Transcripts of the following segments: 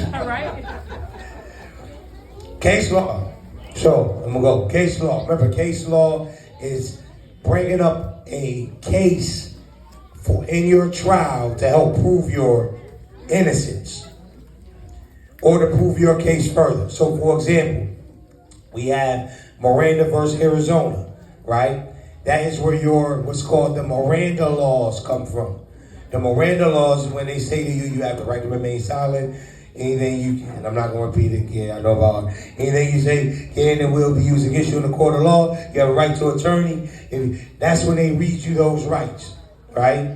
All right. Case law. So, I'm going to go. Case law. Remember, case law is bringing up a case for in your trial to help prove your innocence or to prove your case further. So, for example, we have Miranda versus Arizona, right? That is where your what's called the Miranda laws come from. The Miranda laws is when they say to you, you have the right to remain silent. Anything you can, I'm not going to repeat it again, I know about it. Anything you say can and will be used against you in the court of law. You have a right to attorney. That's when they read you those rights, right?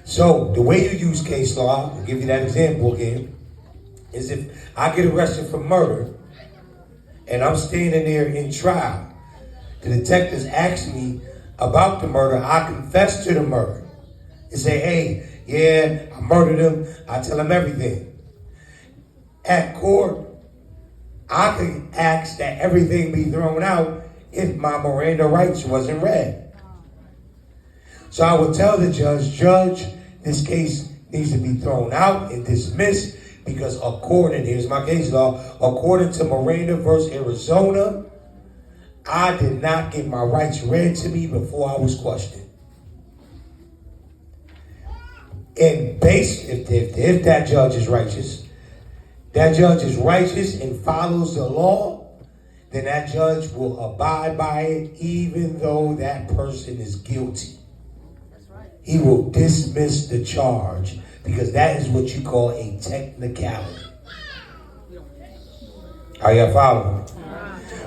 So the way you use case law, I'll give you that example again, is if I get arrested for murder and I'm standing there in trial, the detectives ask me about the murder, I confess to the murder. They say, hey, yeah, I murdered him. I tell him everything. At court, I could ask that everything be thrown out if my Miranda rights wasn't read. So I would tell the judge, this case needs to be thrown out and dismissed because according, here's my case law, according to Miranda versus Arizona, I did not get my rights read to me before I was questioned. And if that judge is righteous, and follows the law, then that judge will abide by it even though that person is guilty. That's right. He will dismiss the charge because that is what you call a technicality. Are y'all following?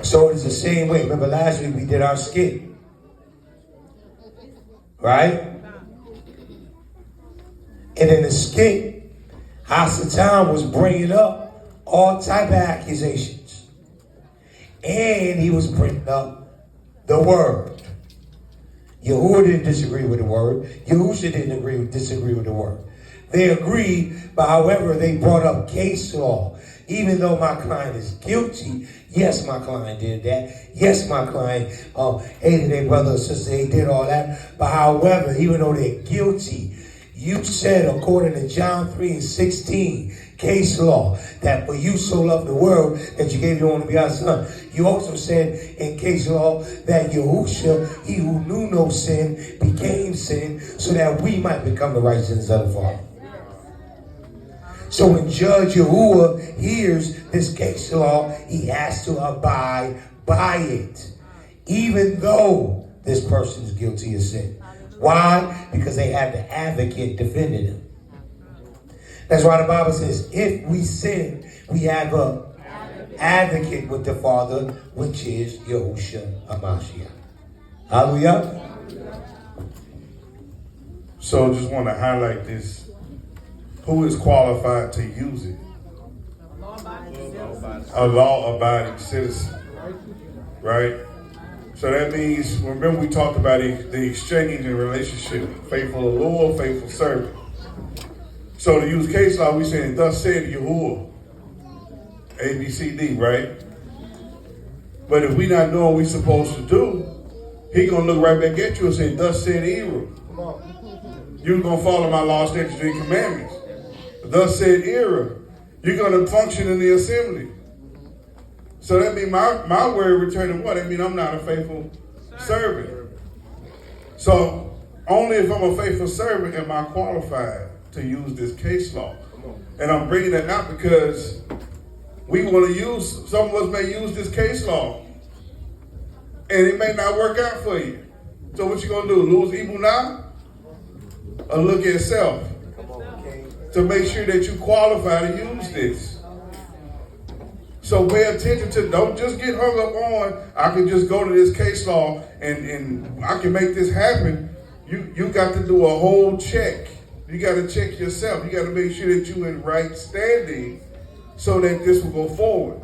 So it's the same way. Remember last week we did our skit. Right? And in the skit, Hasatan was bringing up all type of accusations. And he was bringing up the word. Yahuah didn't disagree with the word. Yahushua didn't disagree with the word. They agreed, but however, they brought up case law. Even though my client is guilty, yes, my client did that. Yes, my client hated their brother or sister. They did all that. But however, even though they're guilty, you said, according to John 3:16, case law, that for you so loved the world that you gave your only begotten son. You also said in case law that Yahushua, he who knew no sin, became sin so that we might become the righteousness of the Father. So when Judge Yahuah hears this case law, he has to abide by it, even though this person is guilty of sin. Why? Because they have the advocate defending them. That's why the Bible says, if we sin, we have an advocate with the Father, which is Yahushua HaMashiach. Hallelujah. So just want to highlight this. Who is qualified to use it? A law-abiding citizen. Right? So that means, remember we talked about the exchange and relationship, faithful Lord, faithful servant. So to use case law, we saying, thus said Yahuah, A, B, C, D, right? But if we not doing what we supposed to do, he gonna look right back at you and say, thus said Yahuah. You're gonna follow my law, statutes, and commandments. Thus said Yahuah. You're gonna function in the assembly. So that means my word returning what? That means I'm not a faithful servant. So only if I'm a faithful servant am I qualified to use this case law. And I'm bringing that out because we want to use, some of us may use this case law and it may not work out for you. So what you gonna do? Lose evil now? Or look at self? To make sure that you qualify to use this. So pay attention to, don't just get hung up on, I can just go to this case law and I can make this happen. You got to do a whole check. You got to check yourself. You got to make sure that you're in right standing so that this will go forward.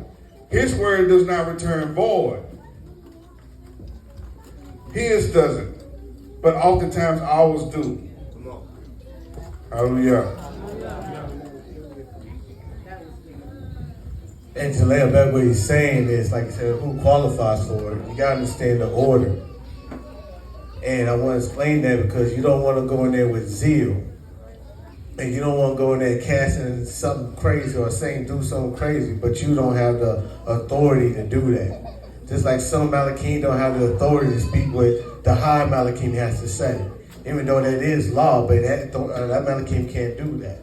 His word does not return void. His doesn't. But oftentimes ours do. Hallelujah. And to lay back what he's saying is, like I said, who qualifies for it? You got to understand the order. And I want to explain that because you don't want to go in there with zeal. and you don't want to go in there casting something crazy or saying do something crazy, but you don't have the authority to do that. Just like some Malachim don't have the authority to speak what the high Malachim has to say. Even though that is law, but that Malachim can't do that.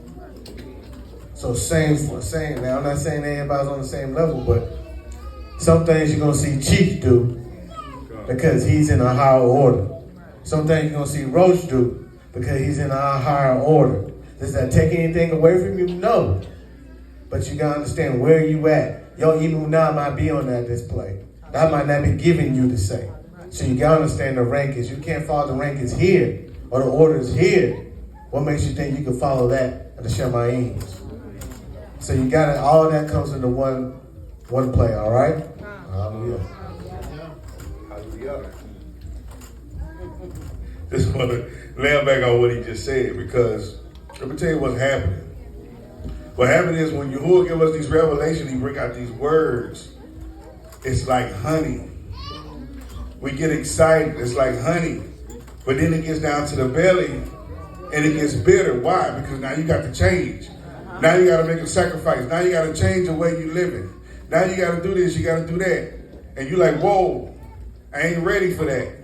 So same for saying, now I'm not saying everybody's on the same level, but some things you're going to see Chief do because he's in a higher order. Some things you're going to see Roach do because he's in a higher order. Does that take anything away from you? No. But you got to understand where you at. Your Imu now might be on that display. That might not be giving you the same. So you got to understand the rankings. You can't follow the rankings here or the orders here. What makes you think you can follow that at the Shemaims? So you got it. All that comes into one play, all right? Hallelujah. Hallelujah. Just want to lay back on what he just said, because let me tell you what's happening. What happened is when Yahuah give us these revelations, he bring out these words. It's like honey. We get excited. It's like honey. But then it gets down to the belly and it gets bitter. Why? Because now you got to change. Now you got to make a sacrifice. Now you got to change the way you living. Now you got to do this. You got to do that. And you're like, whoa, I ain't ready for that.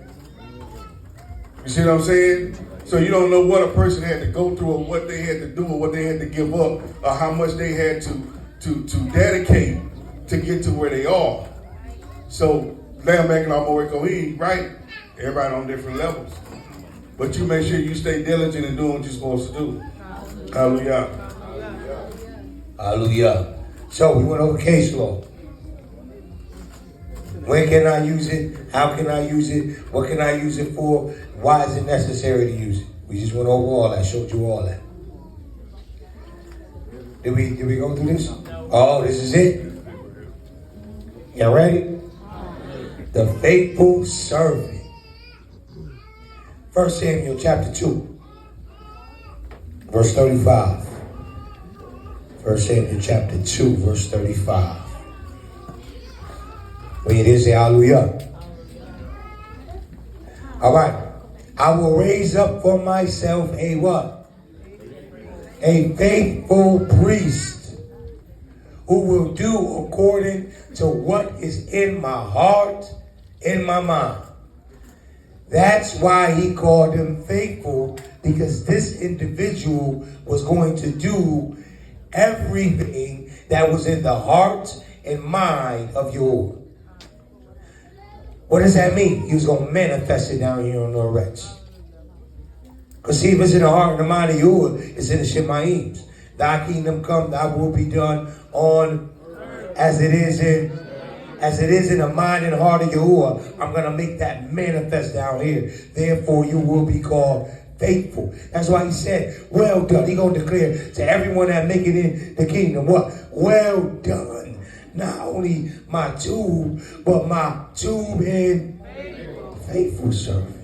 You see what I'm saying? So you don't know what a person had to go through or what they had to do or what they had to give up or how much they had to dedicate to get to where they are. So Lamb making our more Kohen, right? Everybody on different levels. But you make sure you stay diligent in doing what you're supposed to do. Hallelujah. Hallelujah. So we went over case law. When can I use it? How can I use it? What can I use it for? Why is it necessary to use it? We just went over all that, showed you all that. Did we go through this? Oh, this is it? Y'all ready? The faithful servant. 1 Samuel chapter 2, verse 35. 1 Samuel chapter 2, verse 35. When it is, say hallelujah. All right. I will raise up for myself a what? A faithful priest who will do according to what is in my heart, in my mind. That's why he called him faithful, because this individual was going to do everything that was in the heart and mind of Yahuah. What does that mean? He was going to manifest it down here on the wretch. Because see, if it's in the heart and the mind of Yahuah, it's in the Shemaims. Thy kingdom come, thy will be done on as it is in the mind and heart of Yahuah. I'm going to make that manifest down here. Therefore, you will be called faithful. That's why he said, well done. He's going to declare to everyone that make it in the kingdom, what? Well done. Not only my tube, but my tube and faithful servant.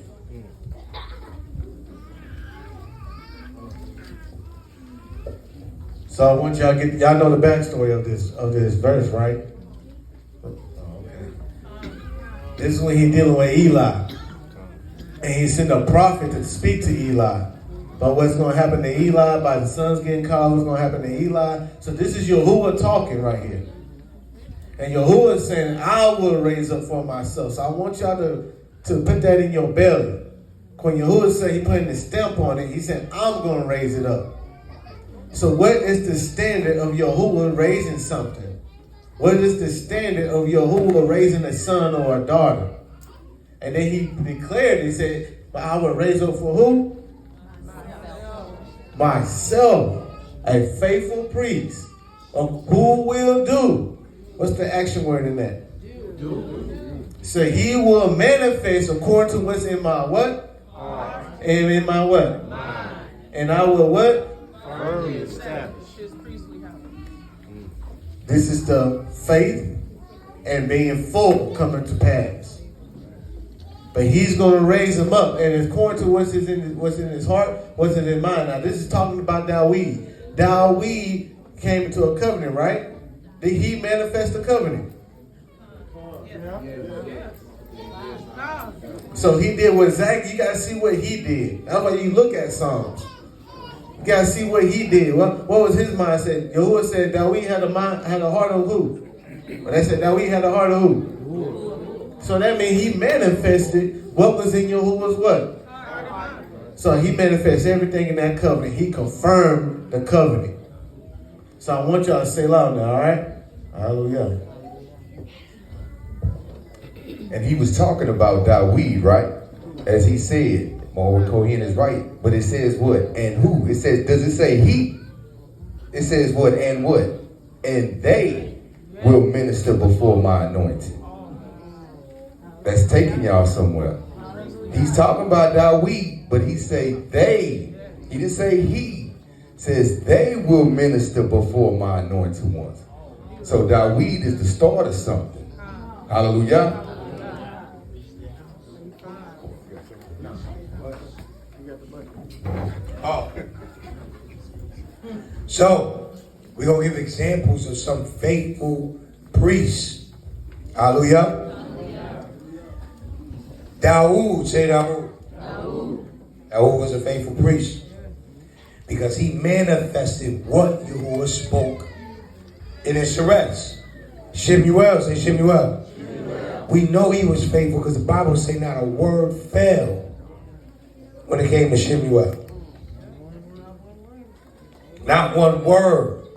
So I want y'all know the backstory of this verse, right? This is when he's dealing with Eli. And he sent a prophet to speak to Eli about what's going to happen to Eli, by the sons getting called, what's going to happen to Eli. So this is Yahuah talking right here. And Yahuah is saying, I will raise up for myself. So I want y'all to put that in your belly. When Yahuah said he putting his stamp on it, he said, I'm going to raise it up. So what is the standard of Yahuah raising something? What is the standard of Yahuah raising a son or a daughter? And then he declared, he said, but I will raise up for who? Myself, a faithful priest, of who will do. What's the action word in that? Do. So he will manifest according to what's in my what? Heart. And in my what? Mind. And I will what? Firmly establish. This is the faith and being full coming to pass. But he's going to raise him up, and according to what's in his heart, what's in his mind. Now this is talking about Dawid. Dawid came into a covenant, right? Did he manifest the covenant? So he did what Zach. You got to see what he did. That's why you look at Psalms. You got gotta see what he did. What was his mindset? Yahuah said Dawid had a heart of who? But they said Dawid had a heart of who? So that means he manifested what was in Yahuah's what? So he manifests everything in that covenant. He confirmed the covenant. So I want y'all to say loud now, all right? Hallelujah. And he was talking about Dawid, right? As he said, Mohammed Kohen is right. But it says what? And who? It says, does it say he? It says what? And what? And they will minister before my anointing. That's taking y'all somewhere. He's talking about Dawid, but he say they. He didn't say he. Says they will minister before my anointed ones. So Dawid is the start of something. Hallelujah. Oh. So, we're going to give examples of some faithful priests. Hallelujah. Dawood, say Dawood. Dawood was a faithful priest because he manifested what Yahuah spoke in his arrest. Shemuel, say Shemuel. We know he was faithful because the Bible says not a word fell when it came to Shemuel. Not one word.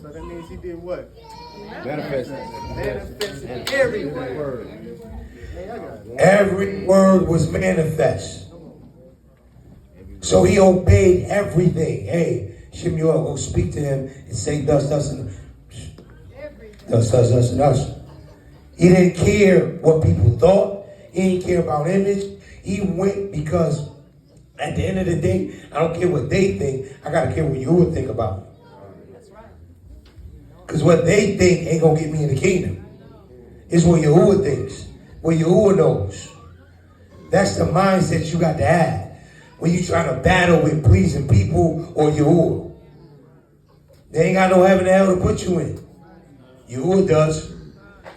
So that means he did what? Manifested every word. Every word was manifest. So he obeyed everything. Hey, Shemuel, go speak to him and say thus, and thus. He didn't care what people thought. He didn't care about image. He went because at the end of the day, I don't care what they think. I got to care what you would think about me. Because what they think ain't going to get me in the kingdom. It's what Yahuah thinks. What Yahuah knows. That's the mindset you got to have when you trying to battle with pleasing people or Yahuah. They ain't got no heaven and hell to put you in. Yahuah does.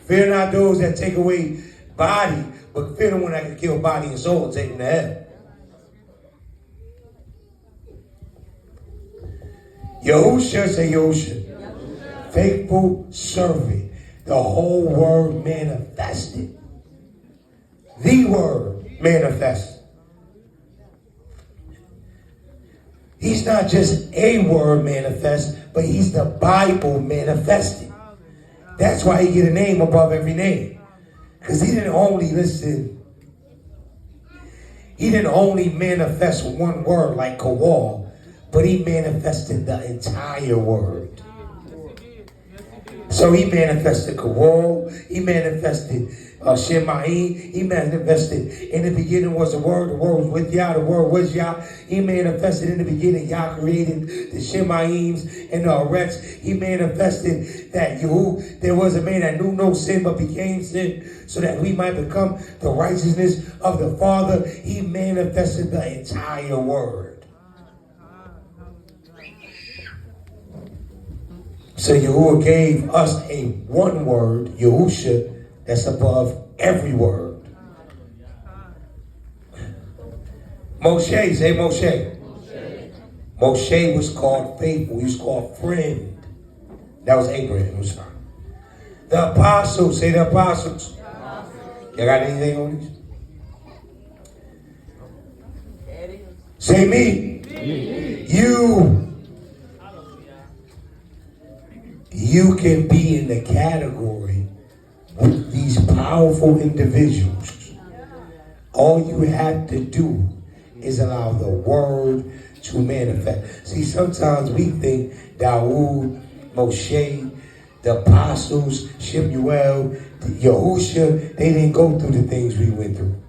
Fear not those that take away body, but fear the one that can kill body and soul and take them to hell. Yahushua, say Yahushua. Faithful servant. The whole word manifested. The word manifested. He's not just a word manifest, but he's the Bible manifested. That's why he get a name above every name. Because he didn't only manifest one word like Kawal, but he manifested the entire word. So he manifested Kawal, he manifested Shemaim, he manifested in the beginning was the word was with Yah, the word was Yah. He manifested in the beginning, Yah created the Shemaims and the Arets. He manifested that there was a man that knew no sin but became sin so that we might become the righteousness of the Father. He manifested the entire word. So Yahuah gave us a one word, Yahushua, that's above every word. Moshe, say Moshe. Moshe was called faithful. He was called friend. That was Abraham. I'm sorry. The apostles, say the apostles. You got anything on these? Say me. You can be in the category with these powerful individuals. All you have to do is allow the word to manifest. See, sometimes we think Dawood, Moshe, the apostles, Shemuel, Yahushua, they didn't go through the things we went through.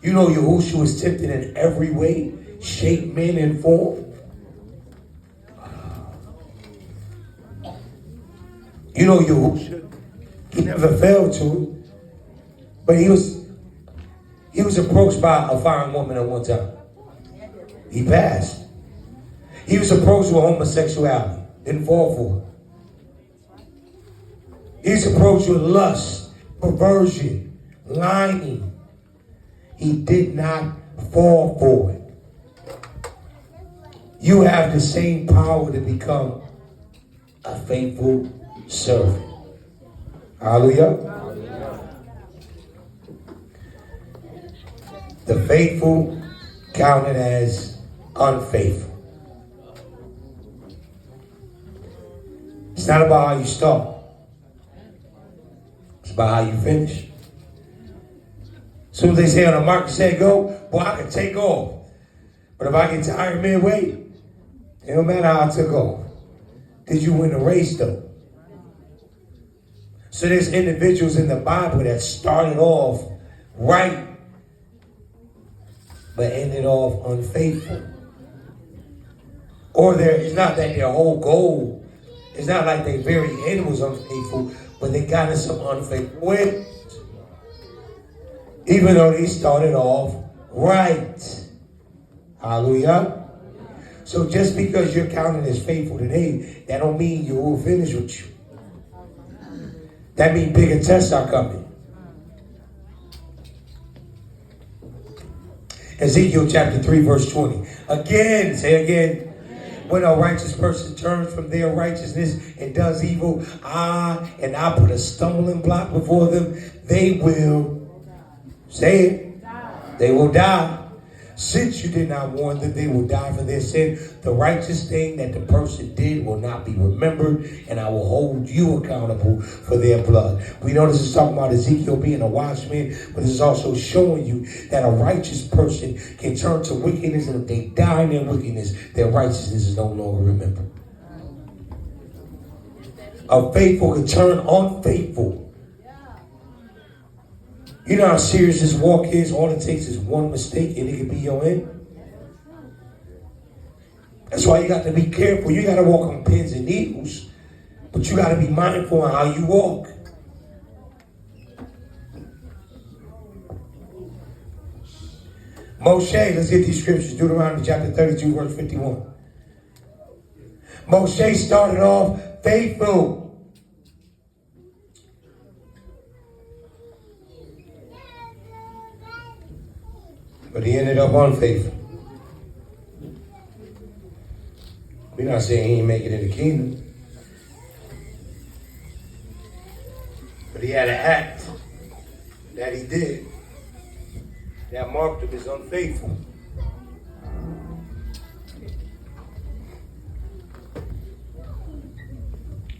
You know Yahushua was tempted in every way, shape, man, and form. You know Yahushua, he never fell to it. But he was approached by a fine woman at one time. He passed. He was approached with homosexuality. Didn't fall for it. He was approached with lust, perversion, lying. He did not fall for it. you have the same power to become a faithful servant. Hallelujah. The faithful counted as unfaithful. It's not about how you start. It's about how you finish. As soon as they say on the mark, say go, boy, I can take off. But if I get tired midway, it don't matter how I took off. Did you win the race though? So there's individuals in the Bible that started off right, but ended off unfaithful. Or it's not that their whole goal, it's not like their very end was unfaithful, but they got in some unfaithful ways. Even though they started off right. Hallelujah. So just because you're counted as faithful today, that don't mean you will finish with you. That means bigger tests are coming. Ezekiel chapter 3 verse 20. Again, say again. When a righteous person turns from their righteousness and does evil, and I put a stumbling block before them, they will, say it, they will die. Since you did not warn them, they will die for their sin. The righteous thing that the person did will not be remembered, and I will hold you accountable for their blood. We know this is talking about Ezekiel being a watchman, but this is also showing you that a righteous person can turn to wickedness, and if they die in their wickedness, their righteousness is no longer remembered. A faithful can turn unfaithful. You know how serious this walk is? All it takes is one mistake and it can be your end. That's why you got to be careful. You got to walk on pins and needles, but you got to be mindful of how you walk. Moshe, let's get these scriptures. Deuteronomy chapter 32, verse 51. Moshe started off faithful. But he ended up unfaithful. We're not saying he ain't make it in the kingdom. But he had an act that he did that marked him as unfaithful.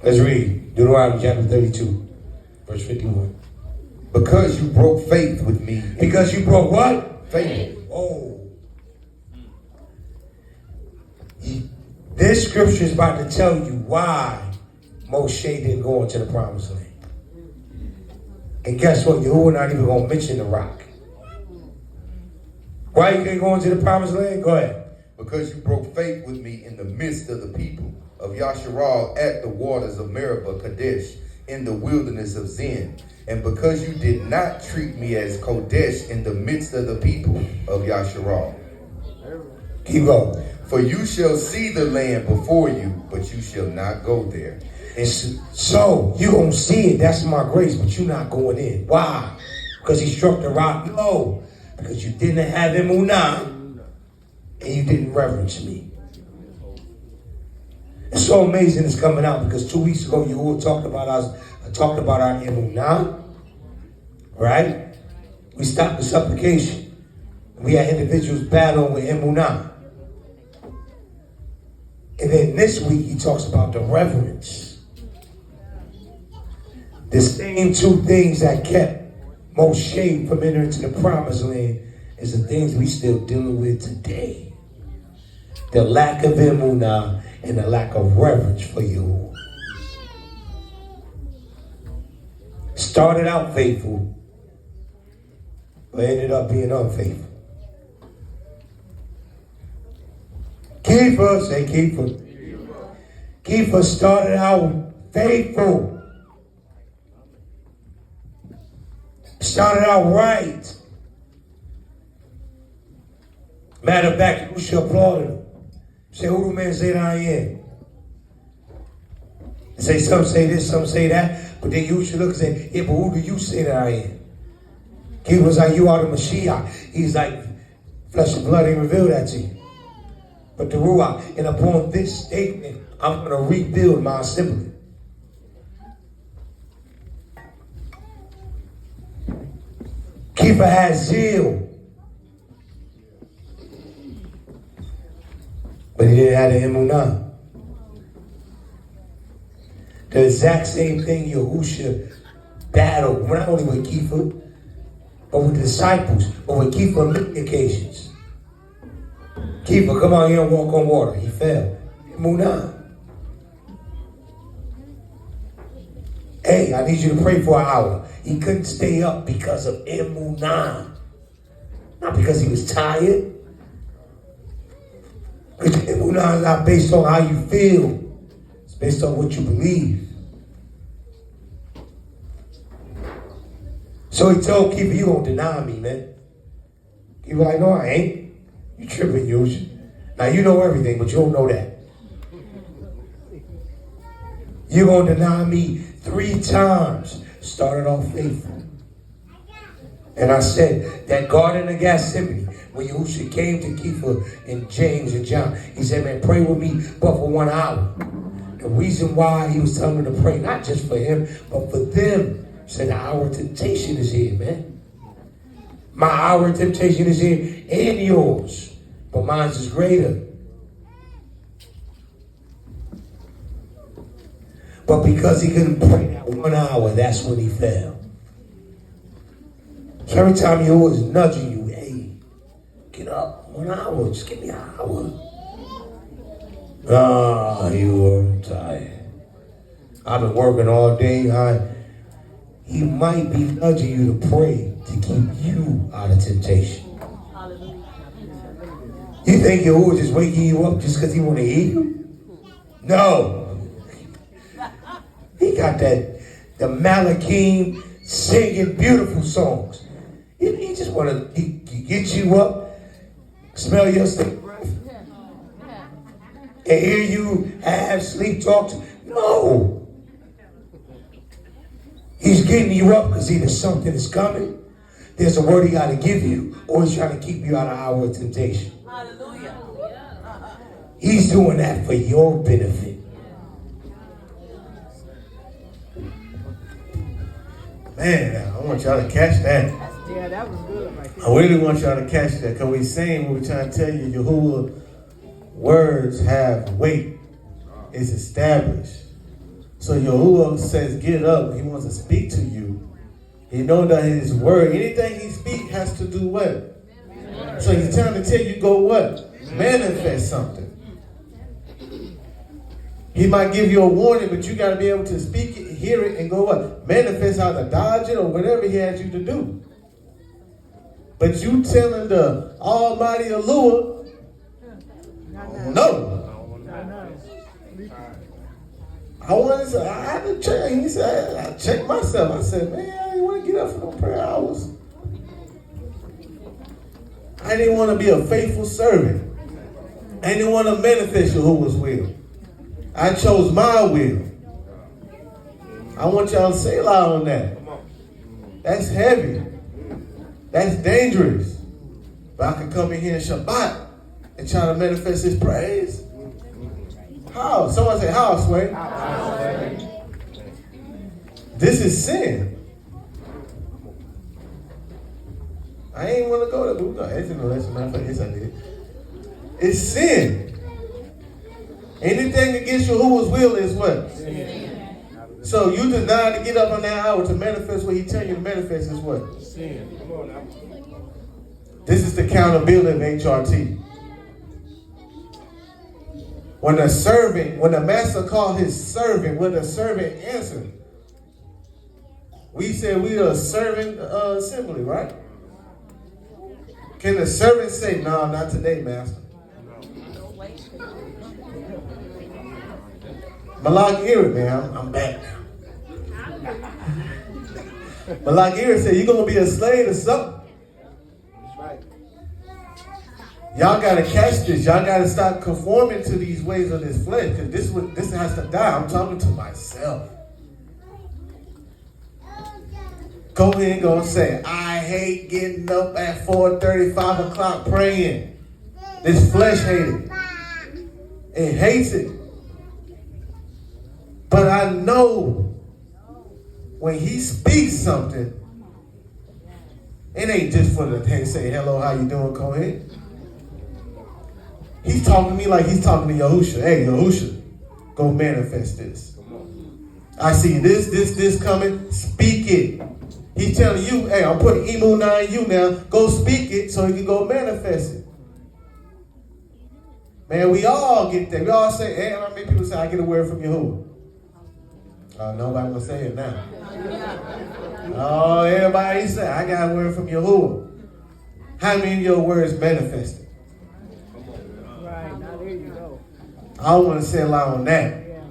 Let's read Deuteronomy chapter 32, verse 51. Because you broke faith with me. Because you broke what? Faith. Oh. This scripture is about to tell you why Moshe didn't go into the promised land. And guess what? Yahuah not even going to mention the rock. Why you can't go into the promised land? Go ahead. Because you broke faith with me in the midst of the people of Yasharal at the waters of Meribah Kadesh in the wilderness of Zin. And because you did not treat me as Kodesh in the midst of the people of Yasharal. Keep going. For you shall see the land before you, but you shall not go there. And so you gonna see it. That's my grace, but you're not going in. Why? Because he struck the rock? No. Because you didn't have emunah and you didn't reverence me. It's so amazing it's coming out because 2 weeks ago you all talked about our emunah, right? We stopped the supplication. We had individuals battling with emunah. And then this week he talks about the reverence. The same two things that kept Moshe from entering into the promised land is the things we still dealing with today. The lack of emunah and the lack of reverence for you. Started out faithful, but ended up being unfaithful. Kiefer, say Kiefer. Kiefer started out faithful. Started out right. Matter of fact, who should applaud him? Say, who the man say that I am? Say, some say this, some say that. But then you should look and say, yeah, but who do you say that I am? He was like, you are the Mashiach. He's like, flesh and blood ain't revealed that to you. but the ruach. And upon this statement, I'm going to rebuild my assembly. Keeper has zeal, but he didn't have the emunah. The exact same thing Yahushua battled, not only with Keeper, but with the disciples, but with Keeper on many occasions. Keeper, come out here and walk on water. He fell. Emunah. Hey, I need you to pray for an hour. He couldn't stay up because of emunah. Not because he was tired. Because emunah is not based on how you feel. It's based on what you believe. So he told Keeper, you gonna deny me, man. Keeper like, no, I ain't. You tripping, Yahushua. Now you know everything, but you don't know that. You're gonna deny me 3 times. Started off faithful. And I said, that Garden of Gethsemane, when Yahushua came to Keeper and James and John, he said, man, pray with me but for 1 hour. The reason why he was telling them to pray, not just for him, but for them, he said, the hour of temptation is here, man. My hour of temptation is here and yours, but mine is greater. But because he couldn't pray that 1 hour, that's when he fell. So every time you was nudging you, hey, get up 1 hour, just give me an hour. You are tired. I've been working all day. He might be nudging you to pray to keep you out of temptation. You think Yahuah just waking you up just because he want to eat you? No. He got the Malachim singing beautiful songs. He just want to get you up, smell your stink breath, and hear you have sleep talk. No. He's getting you up because either something is coming, there's a word he got to give you, or he's trying to keep you out of our temptation. Hallelujah. He's doing that for your benefit. Man, I want y'all to catch that. Yeah, that was good. Right there. I really want y'all to catch that because we're saying what we're trying to tell you, Yahuwah words have weight. It's established. So Yahuwah says, get up. He wants to speak to you. He knows that his word, anything he speaks has to do what? So he's trying to tell you, go what? Manifest something. He might give you a warning, but you got to be able to speak it, hear it, and go what? Manifest how to dodge it or whatever he has you to do. But you telling the Almighty Yahuwah, no. I wanted to, I had to check. He said, I checked myself. I said, man, I didn't want to get up for no prayer hours. I didn't want to be a faithful servant. I didn't want to manifest Yahuwah's will. I chose my will. I want y'all to say a lot on that. That's heavy. That's dangerous. But I can come in here in Shabbat and try to manifest his praise. How? Someone say, how, Sway? This is sin. I ain't want to go there, but we're going to answer no lesson. Matter of fact, yes, I did. It's sin. Anything against Yahuwah's will is what? Sin. So you deny to get up on that hour to manifest what he tell you to manifest is what? Sin. Come on now. This is the accountability of HRT. When the master called his servant, what the servant answered? We said we are a servant assembly, right? Can the servant say, no, not today, master? Malak Eri, man, I'm back now. Malak Eri said, you're going to be a slave to something. Y'all got to catch this. Y'all got to stop conforming to these ways of this flesh because this has to die. I'm talking to myself. Go ahead and go say, I hate getting up at 4:30, 5 o'clock praying. This flesh hate it. and hates it. But I know when he speaks something, it ain't just for the hey, say hello, how you doing, go ahead. He's talking to me like he's talking to Yahushua. Hey, Yahushua, go manifest this. I see this coming. Speak it. He's telling you, hey, I'm putting Emunah in you now. Go speak it so he can go manifest it. Man, we all get that. We all say, hey, how many people say, I get a word from Yahuwah? Nobody gonna say it now. Oh, everybody say, I got a word from Yahuwah. How many of your words manifested? Right, now there you go. I want to say a lot on that. Yeah.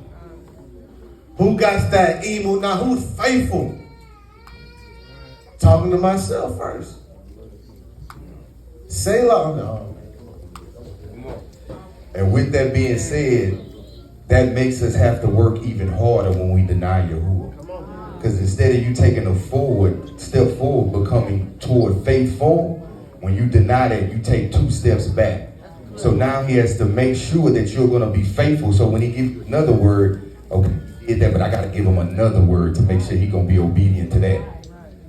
Who got that Emunah? Who's faithful? Talking to myself first. Say long. No. And with that being said, that makes us have to work even harder when we deny Yahuwah. Because instead of you taking a step forward, becoming toward faithful, when you deny that, you take 2 steps back. So now he has to make sure that you're going to be faithful. So when he gives you another word, okay, he did that, but I got to give him another word to make sure he's going to be obedient to that.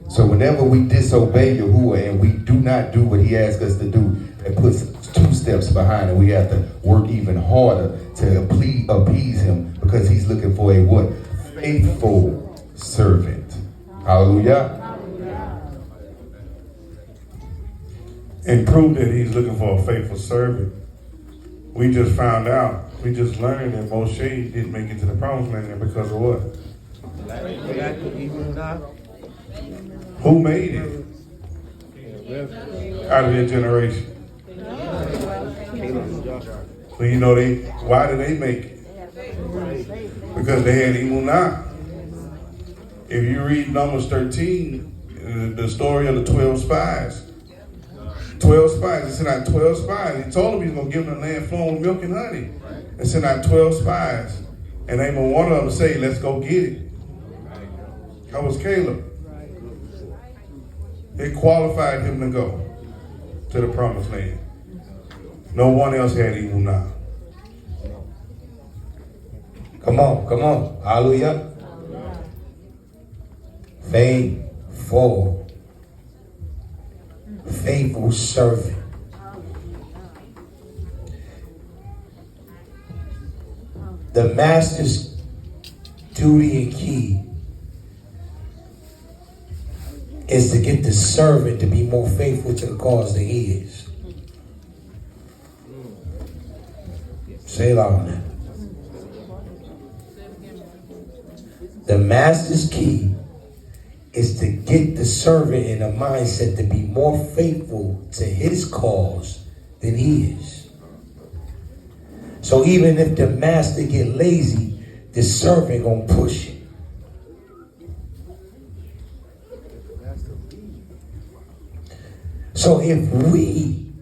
So whenever we disobey Yahuwah and we do not do what he asks us to do, it puts 2 steps behind, and we have to work even harder to appease him, because he's looking for a what? Faithful servant. Hallelujah. And prove that he's looking for a faithful servant. We just found out, we just learned that Moshe didn't make it to the promised land because of what? Who made it out of their generation? So you know why did they make it? Because they had Emunah. If you read Numbers 13, the story of the 12 spies. 12 spies. They sent out 12 spies. He told them he was going to give them a land flowing with milk and honey. They sent out 12 spies. And they were one of them say, let's go get it. That was Caleb. They qualified him to go to the promised land. No one else had Emunah. Come on. Hallelujah. Faithful servant. The master's duty and key is to get the servant to be more faithful to the cause than he is. Say it loud now. The master's key is to get the servant in a mindset to be more faithful to his cause than he is. So even if the master get lazy, the servant gonna push it. So if we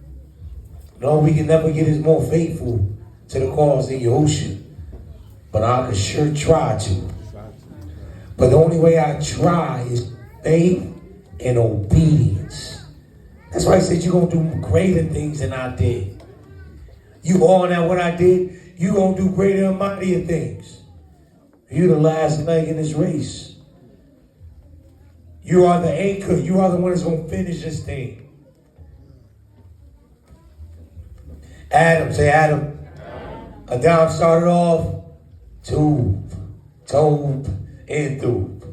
can never get as more faithful to the cause than Yahushua, but I could sure try to. But the only way I try is faith and obedience. That's why I said you're going to do greater things than I did. You all at what I did, you're going to do greater and mightier things. You're the last leg in this race. You are the anchor. You are the one that's going to finish this thing. Adam, say Adam. Adam started off Tob, and Thub.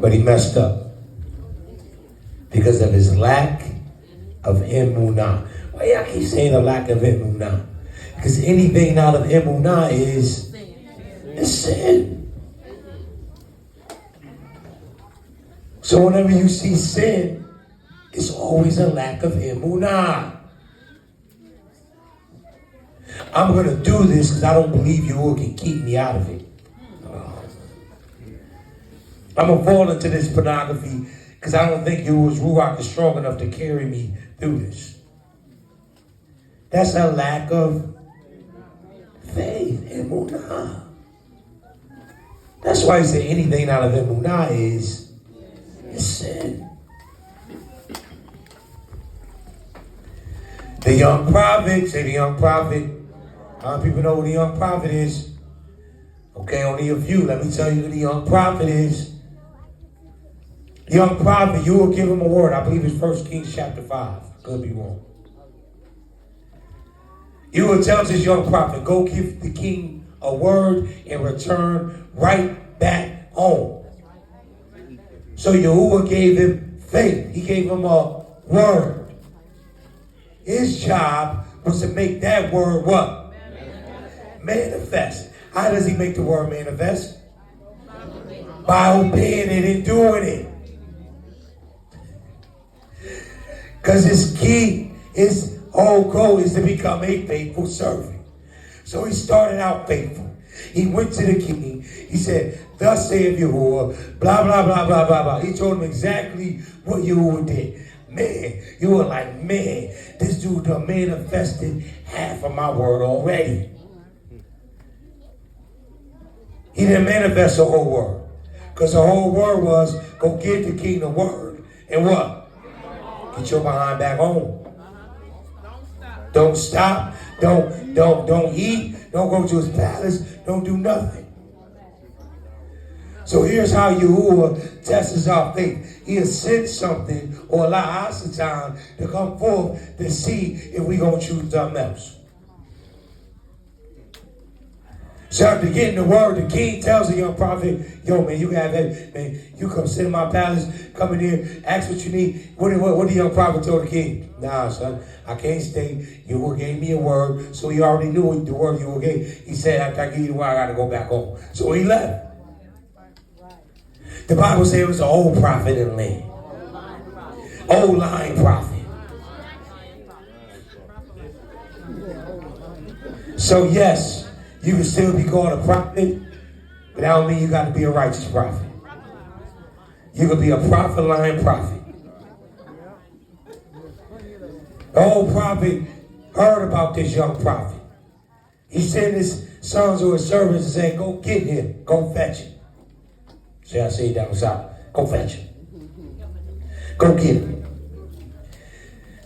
But he messed up because of his lack of Emunah. Why y'all keep saying a lack of Emunah? Because anything out of Emunah is sin. So whenever you see sin, it's always a lack of Emunah. I'm going to do this because I don't believe Yahuwah can keep me out of it. I'm going to fall into this pornography because I don't think Yahuwah's ruach is strong enough to carry me through this. That's a lack of faith, Emunah. That's why I say anything out of Emunah is sin. The young prophet, say the young prophet. How many people know who the young prophet is? Okay, only a few. Let me tell you who the young prophet is. The young prophet, you will give him a word. I believe it's 1 Kings chapter 5. Could be wrong. You will tell this young prophet, go give the king a word and return right back home. So Yahuah gave him faith. He gave him a word. His job was to make that word what? Manifest. How does he make the word manifest? By obeying it and doing it. Because his key, his whole goal is to become a faithful servant. So he started out faithful. He went to the king. He said, thus saith Yahuah, blah, blah, blah, blah, blah, blah. He told him exactly what Yahuah did. Man, you were like, man, this dude done manifested half of my word already. He didn't manifest the whole word. Because the whole word was, go give the king the word. And what? Get your behind back home. Don't stop. Don't eat. Don't go to his palace. Don't do nothing. So here's how Yahuah tests our faith. He'll send something or allow us the time to come forth to see if we're going to choose something else. So after getting the word, the king tells the young prophet, yo, man, you have that, man, you come sit in my palace, come in here, ask what you need. What the young prophet told the king? Nah, son, I can't stay. Yahuah gave me a word, so he already knew the word Yahuah gave. He said, after I give you the word, I got to go back home. So he left. The Bible says it was an old prophet in the land. Old lying prophet. So yes, you can still be called a prophet, but that don't mean you got to be a righteous prophet. You can be a prophet, lying prophet. The old prophet heard about this young prophet. He sent his sons or his servants and said, go get him, go fetch him. See, I say it down south. Go fetch him. Go get him.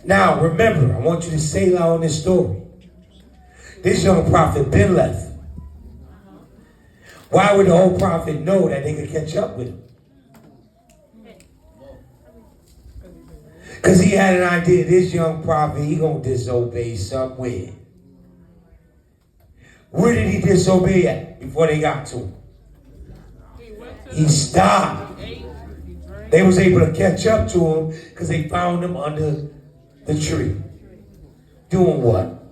Now, remember, I want you to say loud on this story. This young prophet been left. Why would the old prophet know that they could catch up with him? Because he had an idea, this young prophet, he going to disobey somewhere. Where did he disobey at before they got to him? He stopped. They was able to catch up to him because they found him under the tree. Doing what?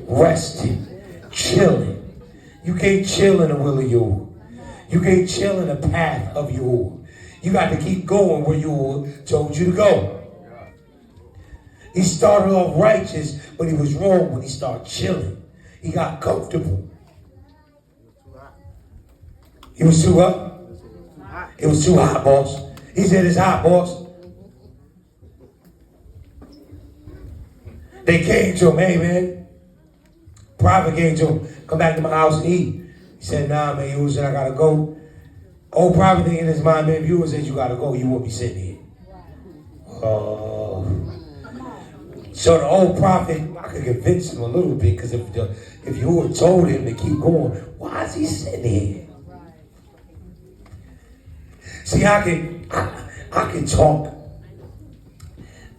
Resting. Chilling. You can't chill in the will of Yahuah. You can't chill in the path of Yahuah. You got to keep going where Yahuah told you to go. He started off righteous, but he was wrong when he started chilling. He got comfortable. He was too hot. It was too hot, boss. He said it's hot, boss. They came to him, hey, man. Prophet came to him, come back to my house and eat. He said, nah, man, you said I got to go. Old prophet thing in his mind, man, if you said you got to go, you won't be sitting here. So the old prophet, I could convince him a little bit, because if you would have told him to keep going, why is he sitting here? See, I can talk.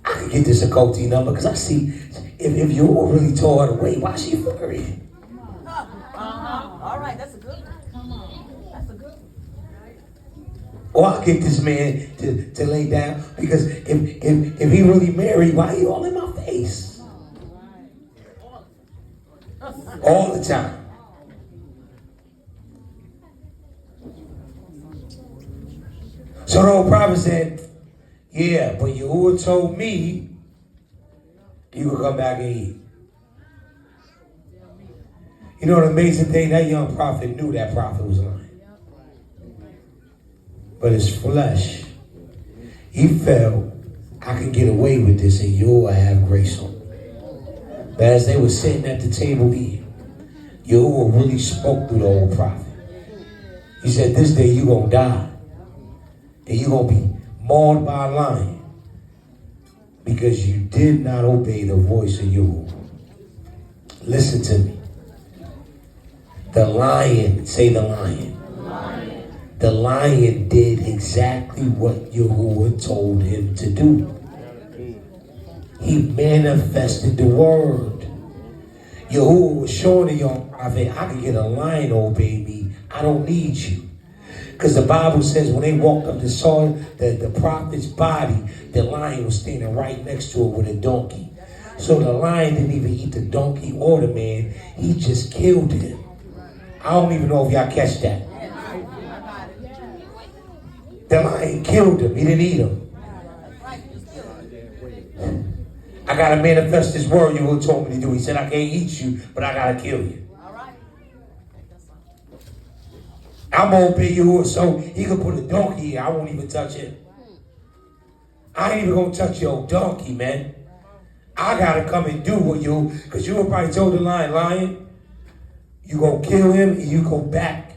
I can get this occulty number, because I see if you were really told her to wait, why she worried? All right, that's a good one. Come on. That's a good one. Or I'll get this man to lay down, because if he really married, why he all in my face? All the time. So the old prophet said, yeah, but Yahuah told me you could come back and eat. You know the amazing thing? That young prophet knew that prophet was lying. But his flesh, he felt, I can get away with this and Yahuah have grace on me. But as they were sitting at the table eating, Yahuah really spoke through the old prophet. He said, this day you're going to die. And you're going to be mauled by a lion. because you did not obey the voice of Yahuwah. Listen to me. The lion, say the lion. The lion did exactly what Yahuwah told him to do. He manifested the word. Yahuwah was showing the young prophet, I can get a lion to obey me. I don't need you. Because the Bible says when they walked up and saw the prophet's body, the lion was standing right next to it with a donkey. So the lion didn't even eat the donkey or the man. He just killed him. I don't even know if y'all catch that. The lion killed him. He didn't eat him. I got to manifest this word you told me to do. He said, I can't eat you, but I got to kill you. I'm going to obey you so he could put a donkey here. I won't even touch him. I ain't even going to touch your donkey, man. I got to come and do what you, because you probably told the lion, you going to kill him and you go back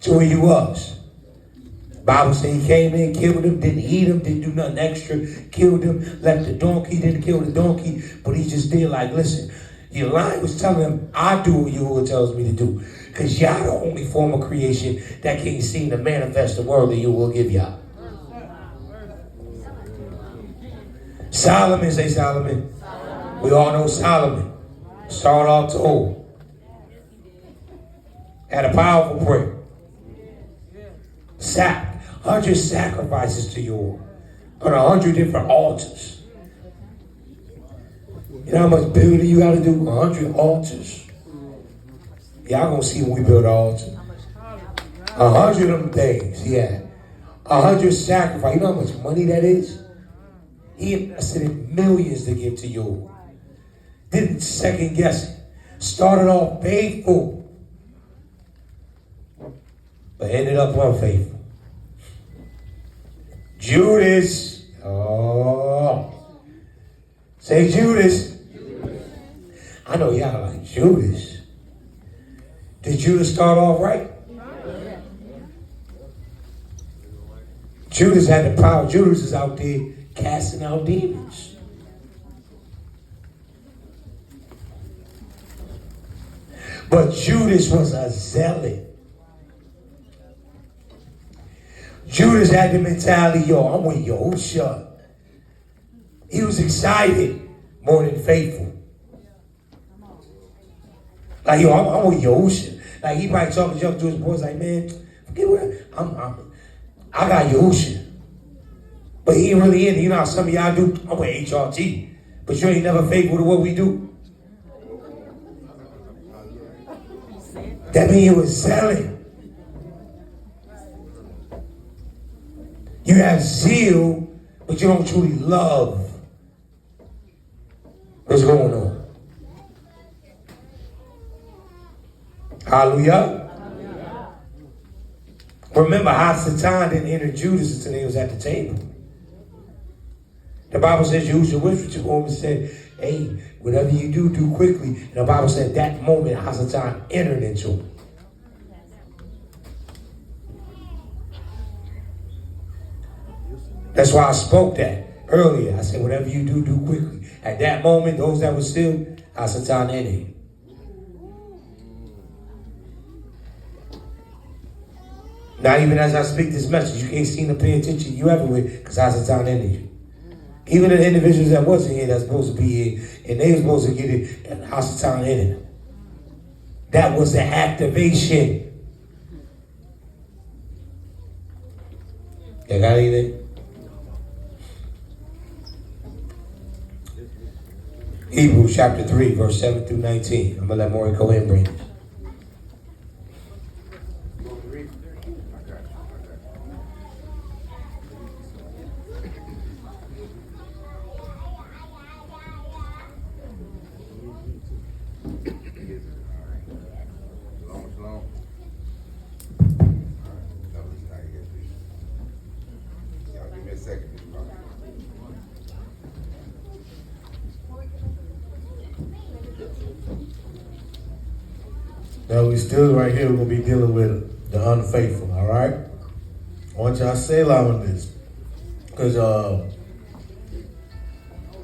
to where you was. Bible said he came in, killed him, didn't eat him, didn't do nothing extra, killed him, left the donkey, didn't kill the donkey, but he just did like, listen, your lion was telling him, I do what Yahuwah tells me to do. Because y'all the only form of creation that can't seem to manifest the word that you will give y'all. Solomon, say Solomon. We all know Solomon. Started off old. Had a powerful prayer. 100 sacrifices to Yahuwah on 100 different altars. You know how much building you got to do? 100 altars. Y'all gonna see when we build an altar. 100 of them things, yeah. 100 sacrifice. You know how much money that is? He invested in millions to give to you. Didn't second guess it. Started off faithful, but ended up unfaithful. Judas. Oh. Say Judas. I know y'all like Judas. Did Judas start off right? Judas had the power. Judas is out there casting out demons. But Judas was a zealot. Judas had the mentality, yo, I'm with Yahushua. He was excited more than faithful. Like, yo, I'm with Yahushua. Like, he probably talking to his boys like, man, forget what I got Yahushua. But he ain't really in it. You know how some of y'all do? I'm with HRT. But you ain't never faithful to what we do. That means you was selling. You have zeal, but you don't truly love what's going on. Hallelujah. Remember, Satan didn't enter Judas until he was at the table. The Bible says Yahushua whispered to him and said, hey, whatever you do, do quickly. And the Bible said that moment, Satan entered into him. That's why I spoke that earlier. I said, whatever you do, do quickly. At that moment, those that were still, Satan entered. Not even as I speak this message, you can't seem to pay attention. You everywhere because Satan entered you. Even the individuals that wasn't here that's supposed to be here, and they were supposed to get it, and Satan entered. That was the activation. You got anything? Hebrews chapter 3, verse 7 through 19. I'm going to let Maury go ahead and bring this. Now we still right here, we're going to be dealing with the unfaithful, all right? I want y'all to say loud on this. Because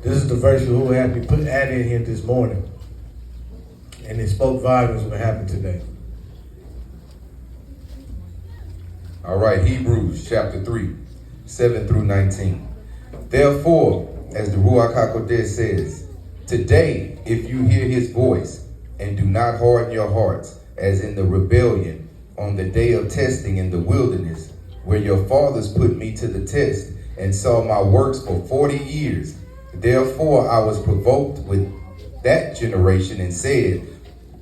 This is the verse Yahuah had me put added in here this morning. And it spoke volumes of what happened today. All right, Hebrews chapter 3, 7 through 19. Therefore, as the Ruach HaKodesh says, today, if you hear his voice and do not harden your hearts, as in the rebellion on the day of testing in the wilderness, where your fathers put me to the test and saw my works for 40 years. Therefore, I was provoked with that generation and said,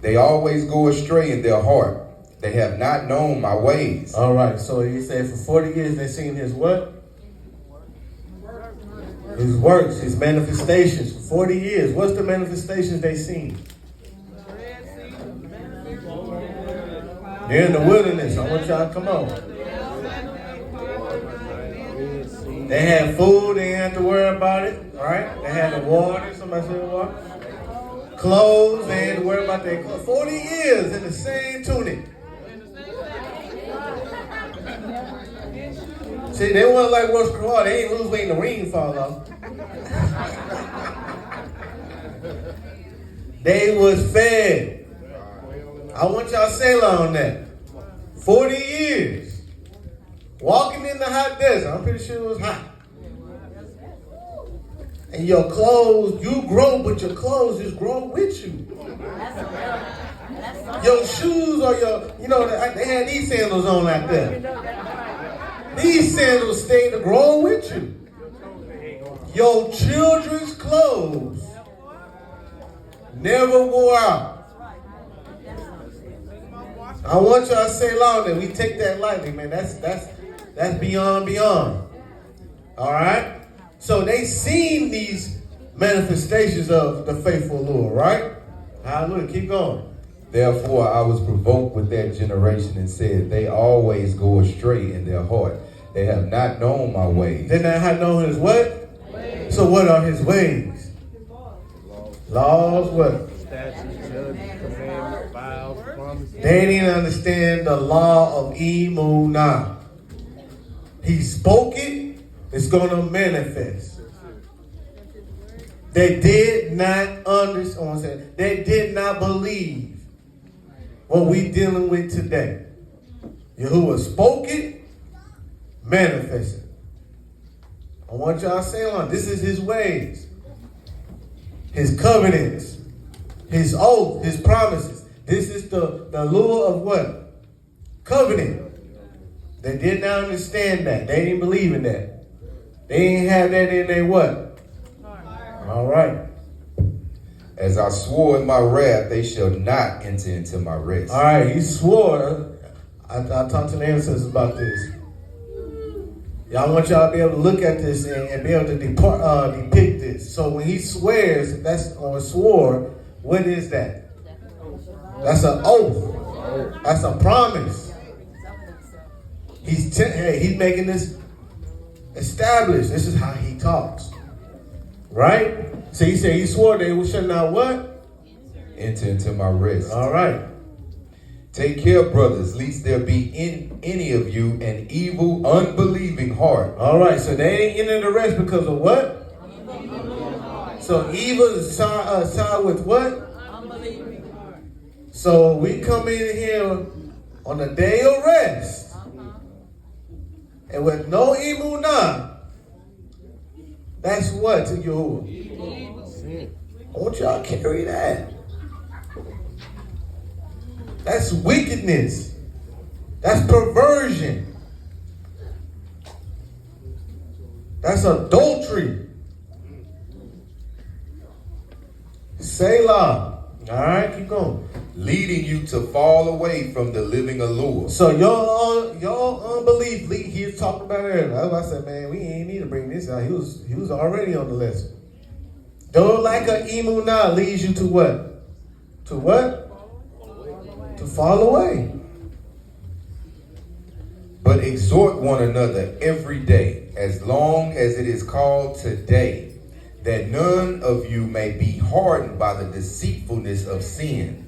they always go astray in their heart. They have not known my ways. All right, so he said for 40 years they seen his what? His works, his manifestations. For 40 years, what's the manifestations they seen? They're in the wilderness. I want y'all to come on. They had food, they didn't have to worry about it, right? They had the water, somebody said water. Clothes, they didn't have to worry about their clothes. 40 years in the same tunic. See, they weren't like what's called. They ain't lose weight in the ring fall off. They was fed. I want y'all to say on that. 40 years. Walking in the hot desert. I'm pretty sure it was hot. And your clothes, you grow, but your clothes just grow with you. Your shoes or they had these sandals on out there. These sandals stay to grow with you. Your children's clothes never wore out. I want y'all to say loud that we take that lightly, man. That's beyond. All right? So they seen these manifestations of the faithful Lord, right? Hallelujah. Keep going. Therefore, I was provoked with that generation and said, they always go astray in their heart. They have not known my ways. They not have known his what? Ways. So what are his ways? Laws what? Statutes, judgments, commandments, vows, promises. They didn't understand the law of Emunah. He spoke it, it's going to manifest. They did not understand. They did not believe what we dealing with today. Yahuah spoke it, manifested. I want y'all to say along. This is his ways, his covenants, his oath, his promises. This is the lure of what? Covenant. They did not understand that. They didn't believe in that. They didn't have that in their what? All right. As I swore in my wrath, they shall not enter into my rest. All right, he swore. I talked to the ancestors about this. I want y'all to be able to look at this and be able to depict this. So when he swears, that's or swore, what is that? That's an oath. That's a promise. He's making this established. This is how he talks. Right? So he said he swore they shall not what? Enter into my rest. All right. Take care, brothers, lest there be in any of you an evil, unbelieving heart. All right, so they ain't in the rest because of what? So evil is side with what? Unbelieving. So we come in here on the day of rest. And with no emunah, that's what to Yahuah? I want y'all to carry that. That's wickedness. That's perversion. That's adultery. Selah. All right, keep going. Leading you to fall away from the living allure. So your unbelief, he was talking about earlier. That's why I said, man, we ain't need to bring this out. He was already on the lesson. Though like a emunah leads you to what? To what? To fall away. But exhort one another every day, as long as it is called today, that none of you may be hardened by the deceitfulness of sin.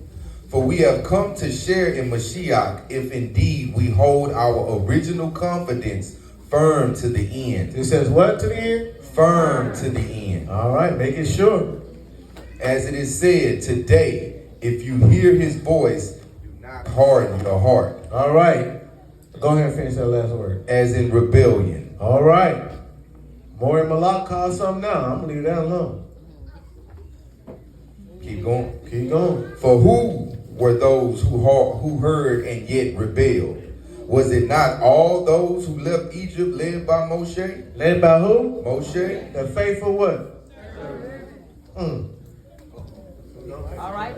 For we have come to share in Mashiach, if indeed we hold our original confidence firm to the end. It says what to the end? firm to the end. All right, make it sure. As it is said today, if you hear his voice, do not harden your heart. All right. Go ahead and finish that last word. As in rebellion. All right. Maury Malak called something now. I'm going to leave that alone. Keep going. Keep going. For who were those who heard and yet rebelled? Was it not all those who left Egypt led by Moshe? Led by who? Moshe? The faithful what? All right.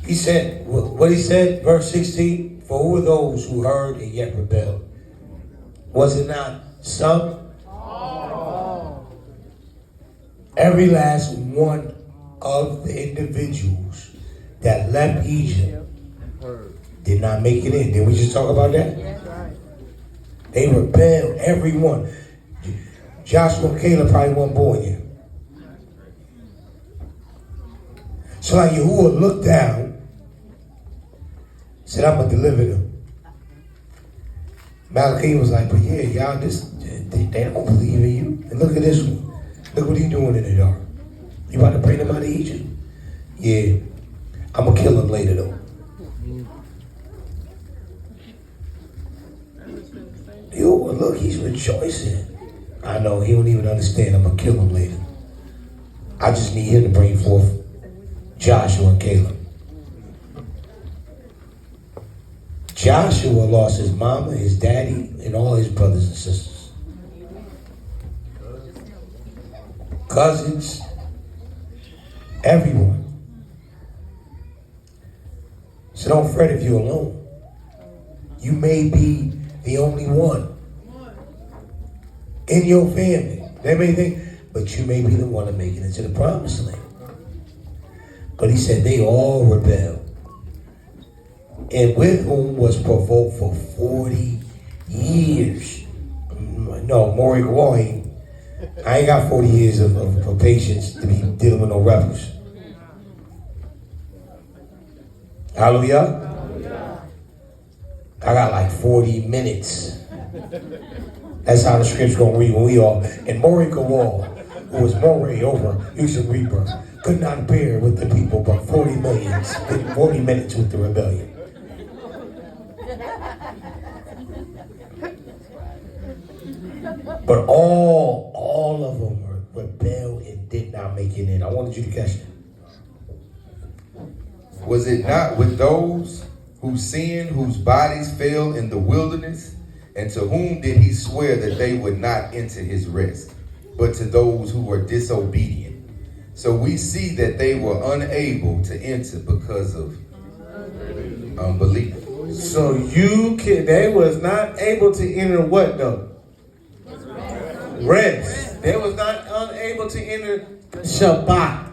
He said, what he said, verse 16, for who are those who heard and yet rebelled? Was it not some? Every last one of the individuals that left Egypt did not make it in. Did we just talk about that? Yes. They rebelled, everyone. Joshua and Caleb probably weren't born yet. So like Yahuah looked down, said, I'm going to deliver them. Malachi was like, but yeah, y'all, they don't believe in you. And look at this one. Look what he doing in the dark. You about to bring them out of Egypt? Yeah, I'm going to kill him later though. Yahuah, look, he's rejoicing. I know, he don't even understand. I'm going to kill him later. I just need him to bring forth Joshua and Caleb. Joshua lost his mama, his daddy, and all his brothers and sisters. Cousins, everyone. So don't fret if you're alone. You may be the only one in your family. They may think, but you may be the one to make it into the promised land. But he said they all rebelled. And with whom was provoked for 40 years. No, Maury Yahuah, I ain't got 40 years of patience to be dealing with no rebels. Hallelujah. I got like 40 minutes. That's how the script's gonna read when we all. And Maury Yahuah, who was Maury over Houstonrebirth, could not bear with the people, but 40 minutes with the rebellion. But all of them rebelled and did not make it in. I wanted you to catch it. Was it not with those who sinned, whose bodies fell in the wilderness? And to whom did he swear that they would not enter his rest, but to those who were disobedient? So we see that they were unable to enter because of unbelief. So they was not able to enter what though? Rest. They was not unable to enter Shabbat.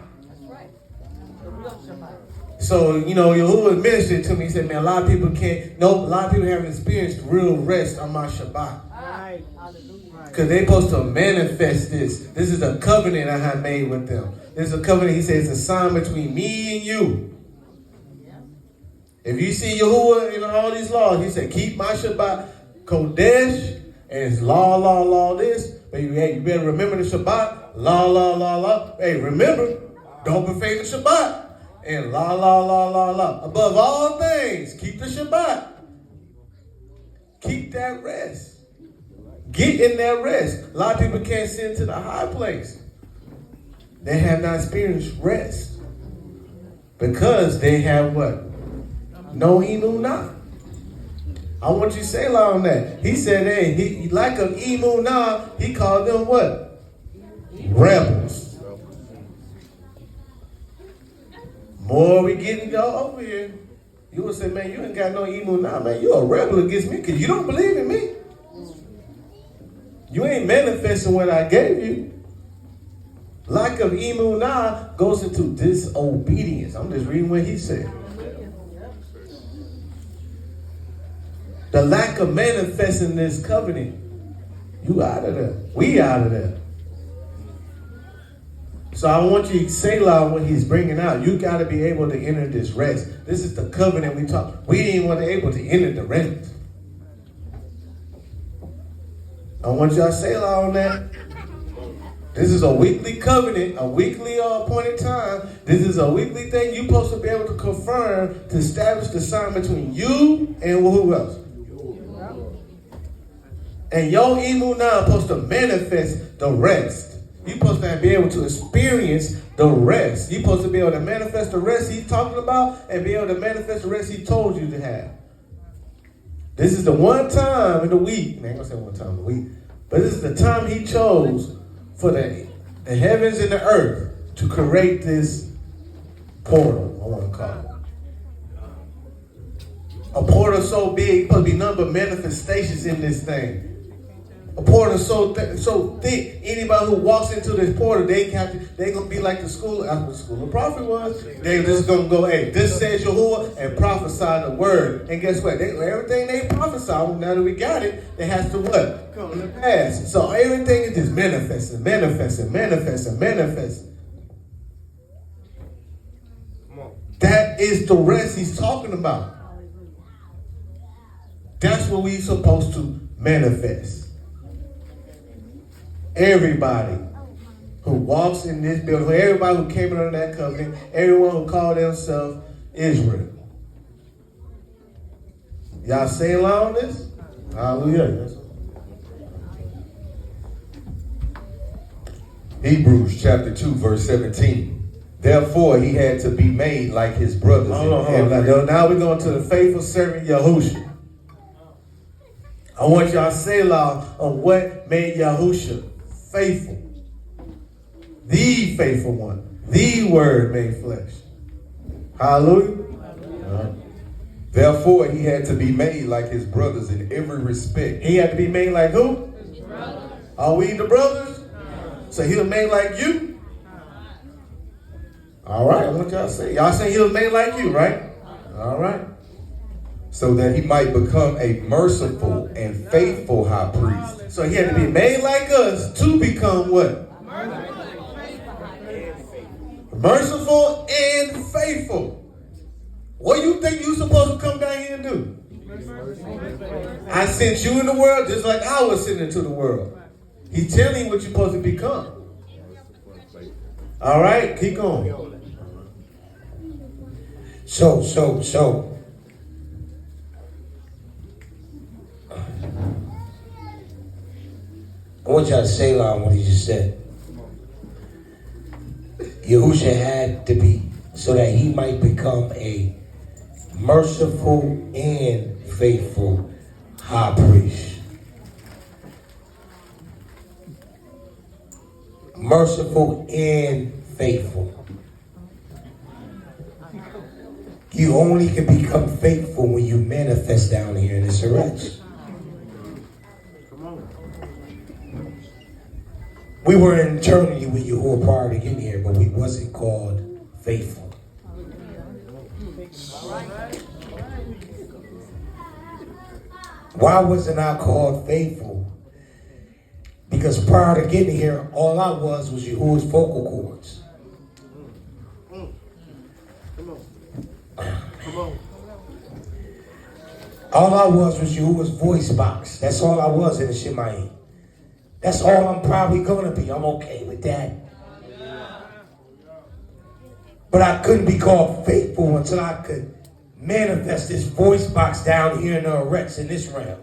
So, Yahuah ministered to me. He said, man, a lot of people haven't experienced real rest on my Shabbat. Because they're supposed to manifest this. This is a covenant I have made with them. This is a covenant, he says, it's a sign between me and you. If you see Yahuah in all these laws, he said, keep my Shabbat Kodesh, and it's law this. But you better remember the Shabbat, law. Hey, remember, don't profane the Shabbat. And law. Above all things, keep the Shabbat. Keep that rest. Get in that rest. A lot of people can't send to the high place. They have not experienced rest. Because they have what? No emunah. I want you to say on that. He said, hey, he like of emunah, he called them what? Rebels. More we getting y'all over here, you would say, man, you ain't got no emunah, man. You a rebel against me because you don't believe in me. You ain't manifesting what I gave you. Lack of emunah goes into disobedience. I'm just reading what he said. The lack of manifesting this covenant, you out of there. We out of there. So I want you to say loud what he's bringing out. You got to be able to enter this rest. This is the covenant we talk. We didn't want to be able to enter the rest. I want y'all to say loud on that. This is a weekly covenant, a weekly appointed time. This is a weekly thing you're supposed to be able to confirm to establish the sign between you and who else? And your evil now is supposed to manifest the rest. You're supposed to be able to experience the rest. You're supposed to be able to manifest the rest he's talking about and be able to manifest the rest he told you to have. This is the one time in the week. Man, I ain't gonna say one time in the week. But this is the time he chose for the heavens and the earth to create this portal, I want to call it. A portal so big, supposed to be nothing but manifestations in this thing. A portal so thick, anybody who walks into this portal, they gonna be like the school of prophet was. They just gonna go, hey, this says Yahuah, and prophesy the word. And guess what? Everything they prophesy, now that we got it, it has to what? Come to pass. So everything is just manifesting. That is the rest he's talking about. That's what we're supposed to manifest. Everybody who walks in this building, everybody who came under that covenant, everyone who called themselves Israel. Y'all say along this? Hallelujah. Hebrews chapter 2, verse 17. Therefore, he had to be made like his brothers. Hold on. Now we're going to the faithful servant Yahushua. I want y'all to say aloud on what made Yahushua faithful. The faithful one. The word made flesh. Hallelujah. Therefore, he had to be made like his brothers in every respect. He had to be made like who? His brothers. Are we the brothers? So he was made like you? All right, I want y'all to say. Y'all say he was made like you, right? All right. So that he might become a merciful and faithful high priest. So he had to be made like us to become what? Merciful and faithful. What do you think you're supposed to come down here and do? I sent you in the world just like I was sent into the world. He's telling you what you're supposed to become. All right, keep going. So. I want y'all to say on what he just said. Yahushua had to be so that he might become a merciful and faithful high priest. Merciful and faithful. You only can become faithful when you manifest down here in this arrest. We were in eternity with Yahuah prior to getting here, but we wasn't called faithful. Why wasn't I called faithful? Because prior to getting here, all I was Yahuah's vocal cords. All I was Yahuah's voice box. That's all I was in the Shemayim. That's all I'm probably going to be. I'm okay with that. But I couldn't be called faithful until I could manifest this voice box down here in the erects in this realm.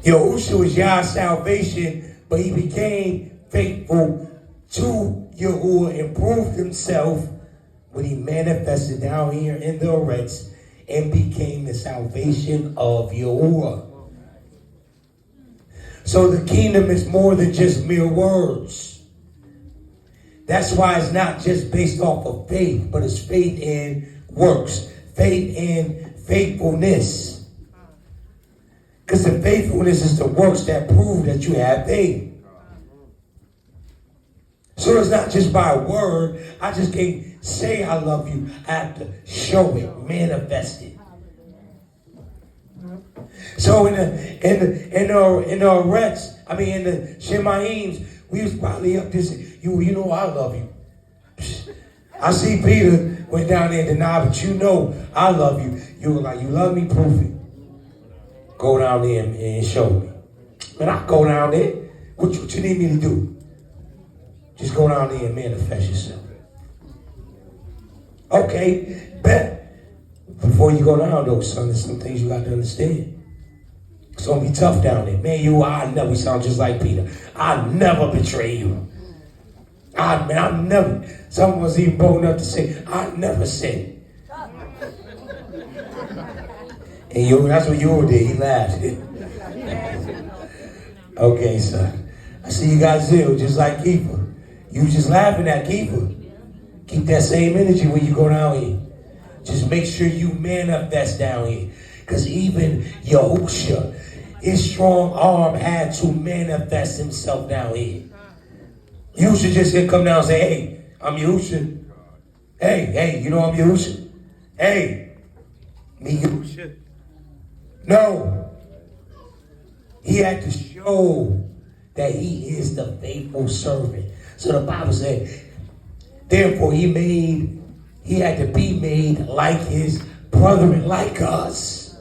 Yahushua was Yah's salvation, but he became faithful to Yahuah and proved himself when he manifested down here in the erects and became the salvation of Yahuah. So the kingdom is more than just mere words. That's why it's not just based off of faith, but it's faith in works, faith in faithfulness. Because the faithfulness is the works that prove that you have faith. So it's not just by word. I just can't say I love you. I have to show it, manifest it. So in the arrest, in the Shemaims, we was probably up this. You know I love you. I see Peter went down there and denied, but you know I love you. You were like, you love me, prove it. Go down there and show me. Man, I go down there. What you need me to do? Just go down there and manifest yourself. Okay, bet. Before you go down though, son, there's some things you got to understand. It's going to be tough down there. Man, I never sound just like Peter. I never betray you. I never. Someone was even bold enough to say, I never said. And that's what you did. He laughed. Okay, son. I see you got zeal just like Keeper. You was just laughing at Keeper. Keep that same energy when you go down here. Just make sure you manifest down here. Because even Yahushua, his strong arm had to manifest himself down here. You should just come down and say, hey, I'm Yahushua. Hey, you know I'm Yahushua. Hey, me Yahushua. No. He had to show that he is the faithful servant. So the Bible said, therefore he had to be made like his brethren, like us.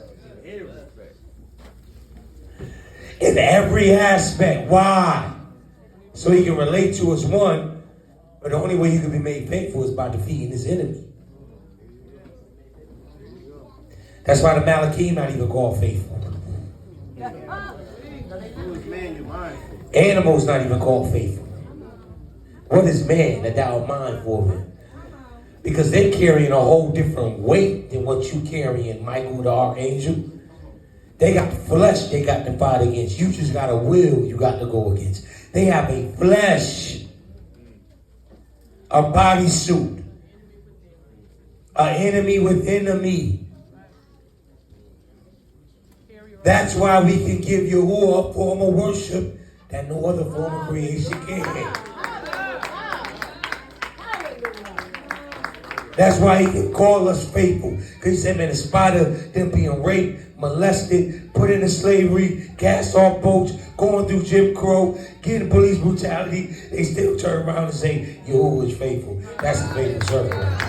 In every aspect. Why? So he can relate to us one, but the only way he can be made faithful is by defeating his enemy. That's why the Malachim not even called faithful. Animals not even called faithful. What is man that thou art mindful of him? Because they're carrying a whole different weight than what you carrying, Michael the archangel. They got flesh they got to fight against. You just got a will you got to go against. They have a flesh, a bodysuit, an enemy within enemy. That's why we can give Yahuah a form of worship that no other form of creation can. That's why he can call us faithful. Because he said, man, in spite of them being raped, molested, put into slavery, cast off boats, going through Jim Crow, getting police brutality, they still turn around and say, Yahuah is faithful. That's the faithful servant.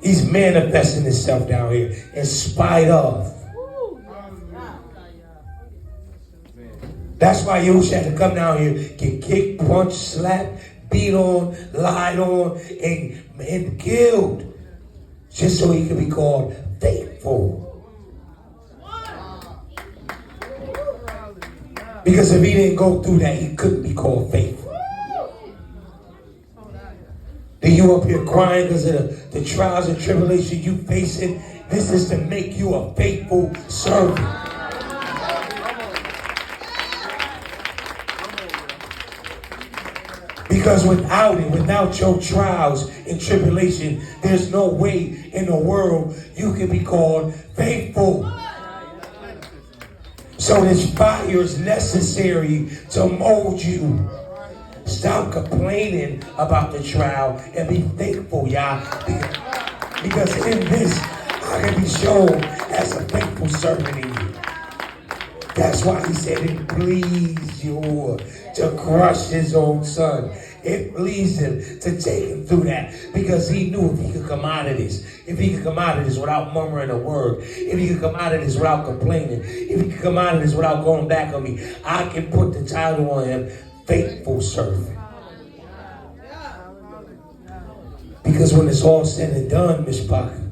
He's manifesting himself down here in spite of. That's why Yahushua had to come down here, get kicked, punched, slapped, beat on, lied on, and killed. Just so he could be called faithful. Because if he didn't go through that, he couldn't be called faithful. Then you up here crying because of the trials and tribulation you facing. This is to make you a faithful servant. Because without your trials and tribulation, there's no way in the world you can be called faithful. So this fire is necessary to mold you. Stop complaining about the trial and be thankful, y'all. Because in this, I can be shown as a faithful servant in you. That's why he said it pleased you to crush his own son. It pleased him to take him through that because he knew if he could come out of this, if he could come out of this without murmuring a word, if he could come out of this without complaining, if he could come out of this without going back on me, I can put the title on him, faithful servant. Because when it's all said and done, Miss Parker,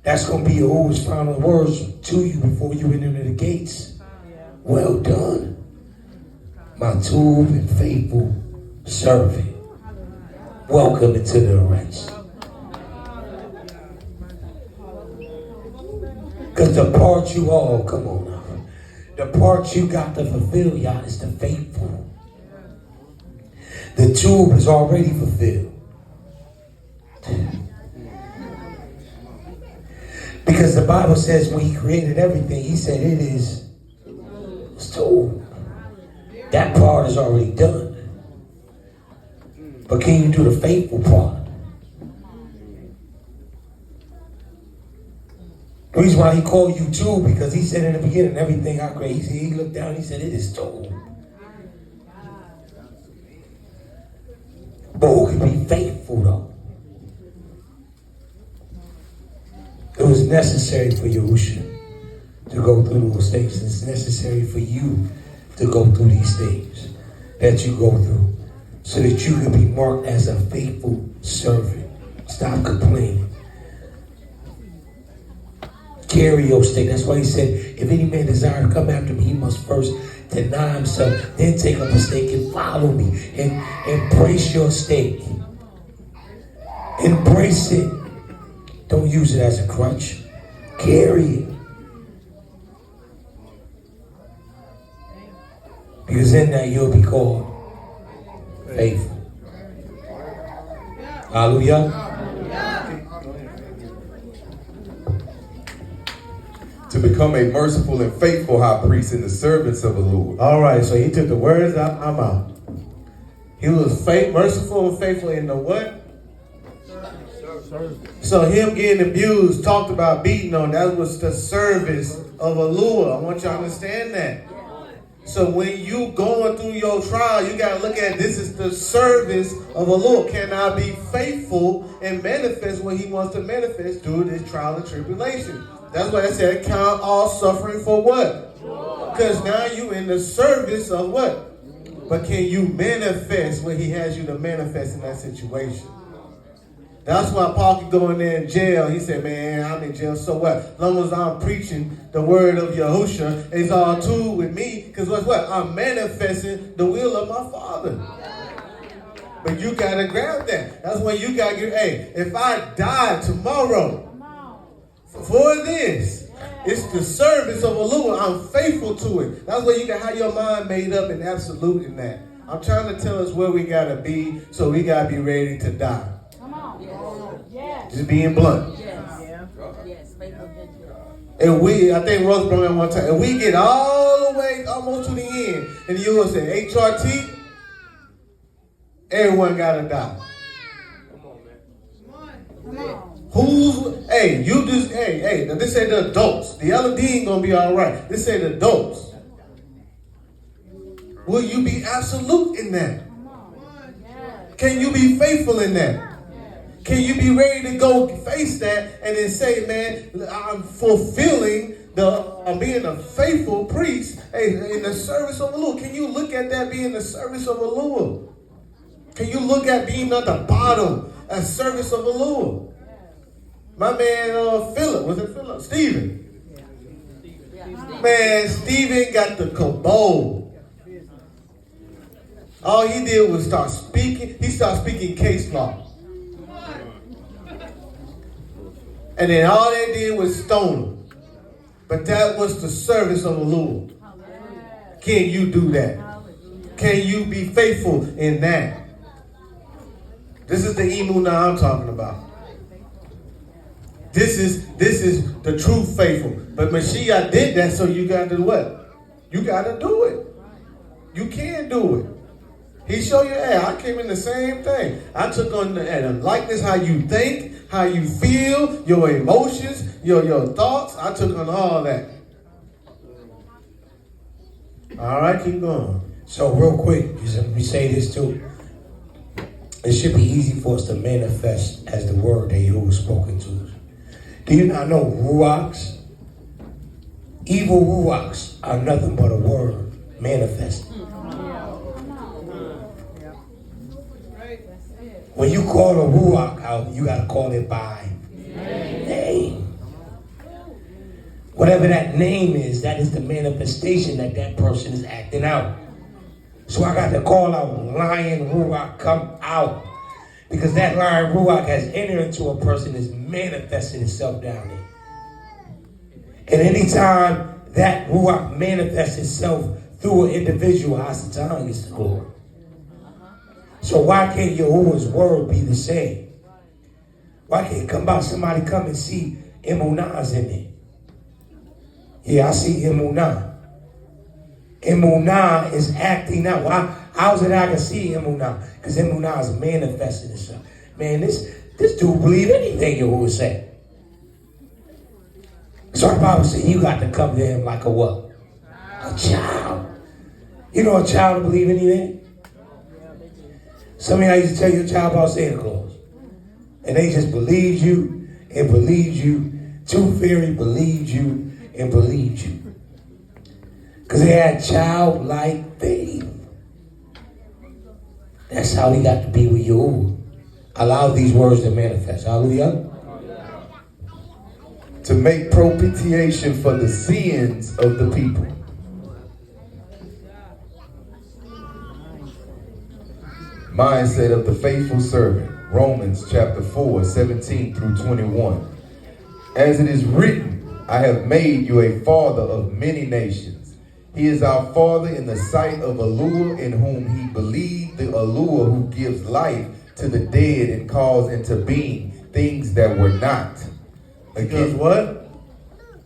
that's going to be Yahuwah's final words to you before you enter the gates. Well done, my true and faithful servant. Welcome into the rest. Because the part you all, come on now, the part you got to fulfill, y'all, is the faithful. The tube is already fulfilled. Because the Bible says when he created everything, he said it is told. That part is already done. But can you do the faithful part? The reason why he called you too, because he said in the beginning, everything I created, he looked down, he said, it is told. But who can be faithful though? necessary for Yahushua to go through those things. It's necessary for you to go through these things that you go through so that you can be marked as a faithful servant. Stop complaining. Carry your stake. That's why he said, if any man desire to come after me, he must first deny himself, then take up a stake and follow me. And embrace your stake. Embrace it. Don't use it as a crutch. Carry it. Because in that you'll be called faithful. Hallelujah. To become a merciful and faithful high priest in the servants of the Lord. All right, so he took the words out of my mouth. He was merciful and faithful in the what? So him getting abused, talked about beating on, that was the service of Yahuah. I want you to understand that. So when you going through your trial, you got to look at this is the service of Yahuah. Can I be faithful and manifest what he wants to manifest through this trial and tribulation? That's why I said count all suffering for what? Because now you in the service of what? But can you manifest what he has you to manifest in that situation? That's why Paul could go in there in jail. He said, man, I'm in jail, so what? As long as I'm preaching the word of Yahushua, it's all too with me. Because what? I'm manifesting the will of my Father. But you got to grab that. That's when you got to get, hey, if I die tomorrow for this, it's the service of Yahuah. I'm faithful to it. That's where you can have your mind made up and absolute in that. I'm trying to tell us where we got to be, so we got to be ready to die. Just being blunt. Yes. And I think Rose brought it one time, and we get all the way almost to the end, and you will say, HRT, everyone got to die. Come on. Now this say the adults. The LED ain't going to be all right. This say the adults. Will you be absolute in that? Can you be faithful in that? Can you be ready to go face that and then say, man, I'm fulfilling I'm being a faithful priest in the service of Yahuah? Can you look at that being the service of Yahuah? Can you look at being at the bottom as service of Yahuah? My man, Stephen. Man, Stephen got the cabal. All he did was start speaking. He started speaking case law. And then all they did was stone him. But that was the service of the Lord. Can you do that? Can you be faithful in that? This is the emunah I'm talking about. This is the true faithful. But Mashiach did that, so you got to do what? You got to do it. You can do it. He showed you, hey, I came in the same thing. I took on the likeness, how you think, how you feel, your emotions, your thoughts. I took on all that. All right, keep going. So real quick, we say this too. It should be easy for us to manifest as the word that Yahuwah spoken to us. Do you not know ruachs? Evil ruachs are nothing but a word manifested. When you call a ruach out, you got to call it by name. Whatever that name is, that is the manifestation that person is acting out. So I got to call out lion ruach, come out. Because that lion ruach has entered into a person, is manifesting itself down there. And anytime that ruach manifests itself through an individual, Hasatan is the glory. So why can't Yahuwah's word be the same? Why can't somebody come and see emunahs in it? Yeah, I see emunah. Emunah is acting out. How is it I can see emunah? Because emunah is manifesting itself. Man, this dude believe anything Yahuwah said. So the Bible said you got to come to him like a what? A child. You know a child to believe anything? Some of y'all used to tell your child about Santa Claus. And they just believed you Too very believed you and believed you. Because they had childlike faith. That's how he got to be with Yahuah. Allow these words to manifest. Hallelujah. To make propitiation for the sins of the people. Mindset of the faithful servant. Romans chapter 4, 17 through 21. As it is written, I have made you a father of many nations. He is our father in the sight of Yahuah, in whom he believed, the Yahuah who gives life to the dead and calls into being things that were not. Because what?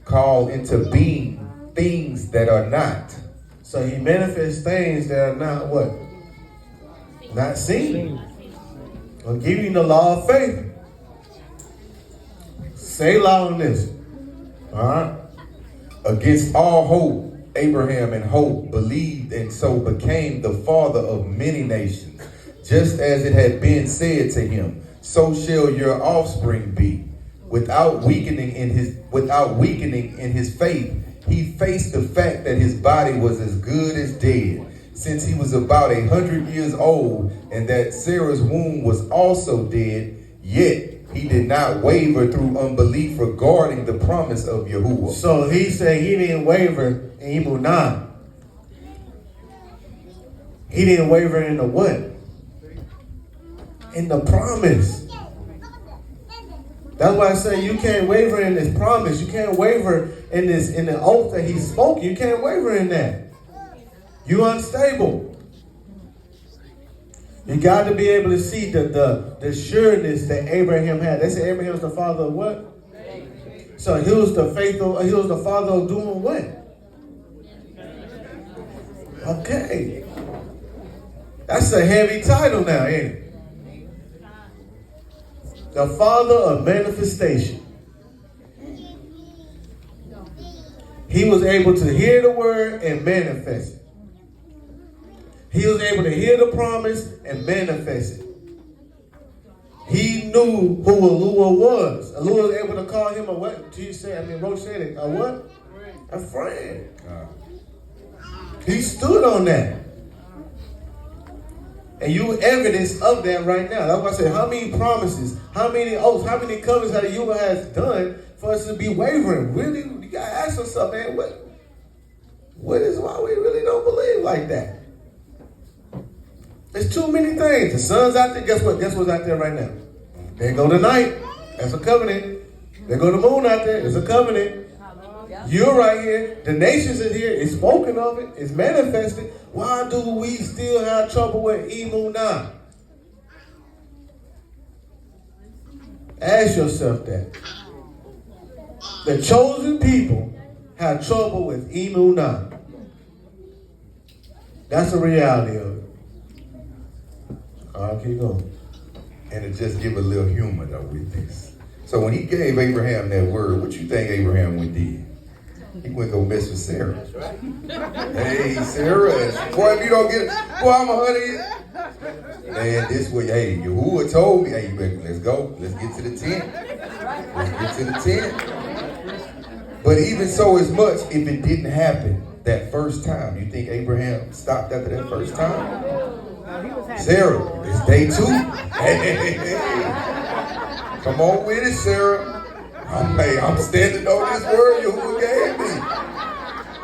Call into being things that are not. So he manifests things that are not what? Not seen. I'm giving you the law of faith. Say loud on this. All right. Against all hope, Abraham in hope believed and so became the father of many nations. Just as it had been said to him, so shall your offspring be. Without weakening in his faith, he faced the fact that his body was as good as dead, since he was about 100 years old, and that Sarah's womb was also dead, yet he did not waver through unbelief regarding the promise of Yahuah. So he said he didn't waver in Emunah. He didn't waver in the what? In the promise. That's why I say you can't waver in this promise. You can't waver in the oath that he spoke. You can't waver in that. You unstable. You got to be able to see the sureness that Abraham had. They say Abraham's the father of what? So he was the faithful. He was the father of doing what? Okay, that's a heavy title now, ain't it? The father of manifestation. He was able to hear the word and manifest it. He was able to hear the promise and manifest it. He knew who Yahuah was. Yahuah was able to call him a what? Roach said it. A what? A friend. He stood on that. And you evidence of that right now. That's why I said, how many promises, how many oaths, how many covenants that Yahuah has done for us to be wavering? Really, you gotta ask yourself, man, what is why we really don't believe like that? There's too many things. The sun's out there. Guess what? Guess what's out there right now? There go the night. That's a covenant. There go the moon out there. It's a covenant. You're right here. The nations is here. It's spoken of it. It's manifested. Why do we still have trouble with Emunah? Ask yourself that. The chosen people have trouble with Emunah. That's the reality of it. I'll keep going. And to just give a little humor though with this. So when he gave Abraham that word, what you think Abraham would do? He went to go mess with Sarah. Hey, Sarah. Boy, if you don't get it, boy, I'm 100. Man, this way, hey, Yahuah told me, hey, you better, let's go. Let's get to the tent. Let's get to the tent. But even so as much, if it didn't happen that first time, you think Abraham stopped after that first time? Sarah, it's day 2. Hey. Come on with it, Sarah. I'm standing on this word Yahuah gave me.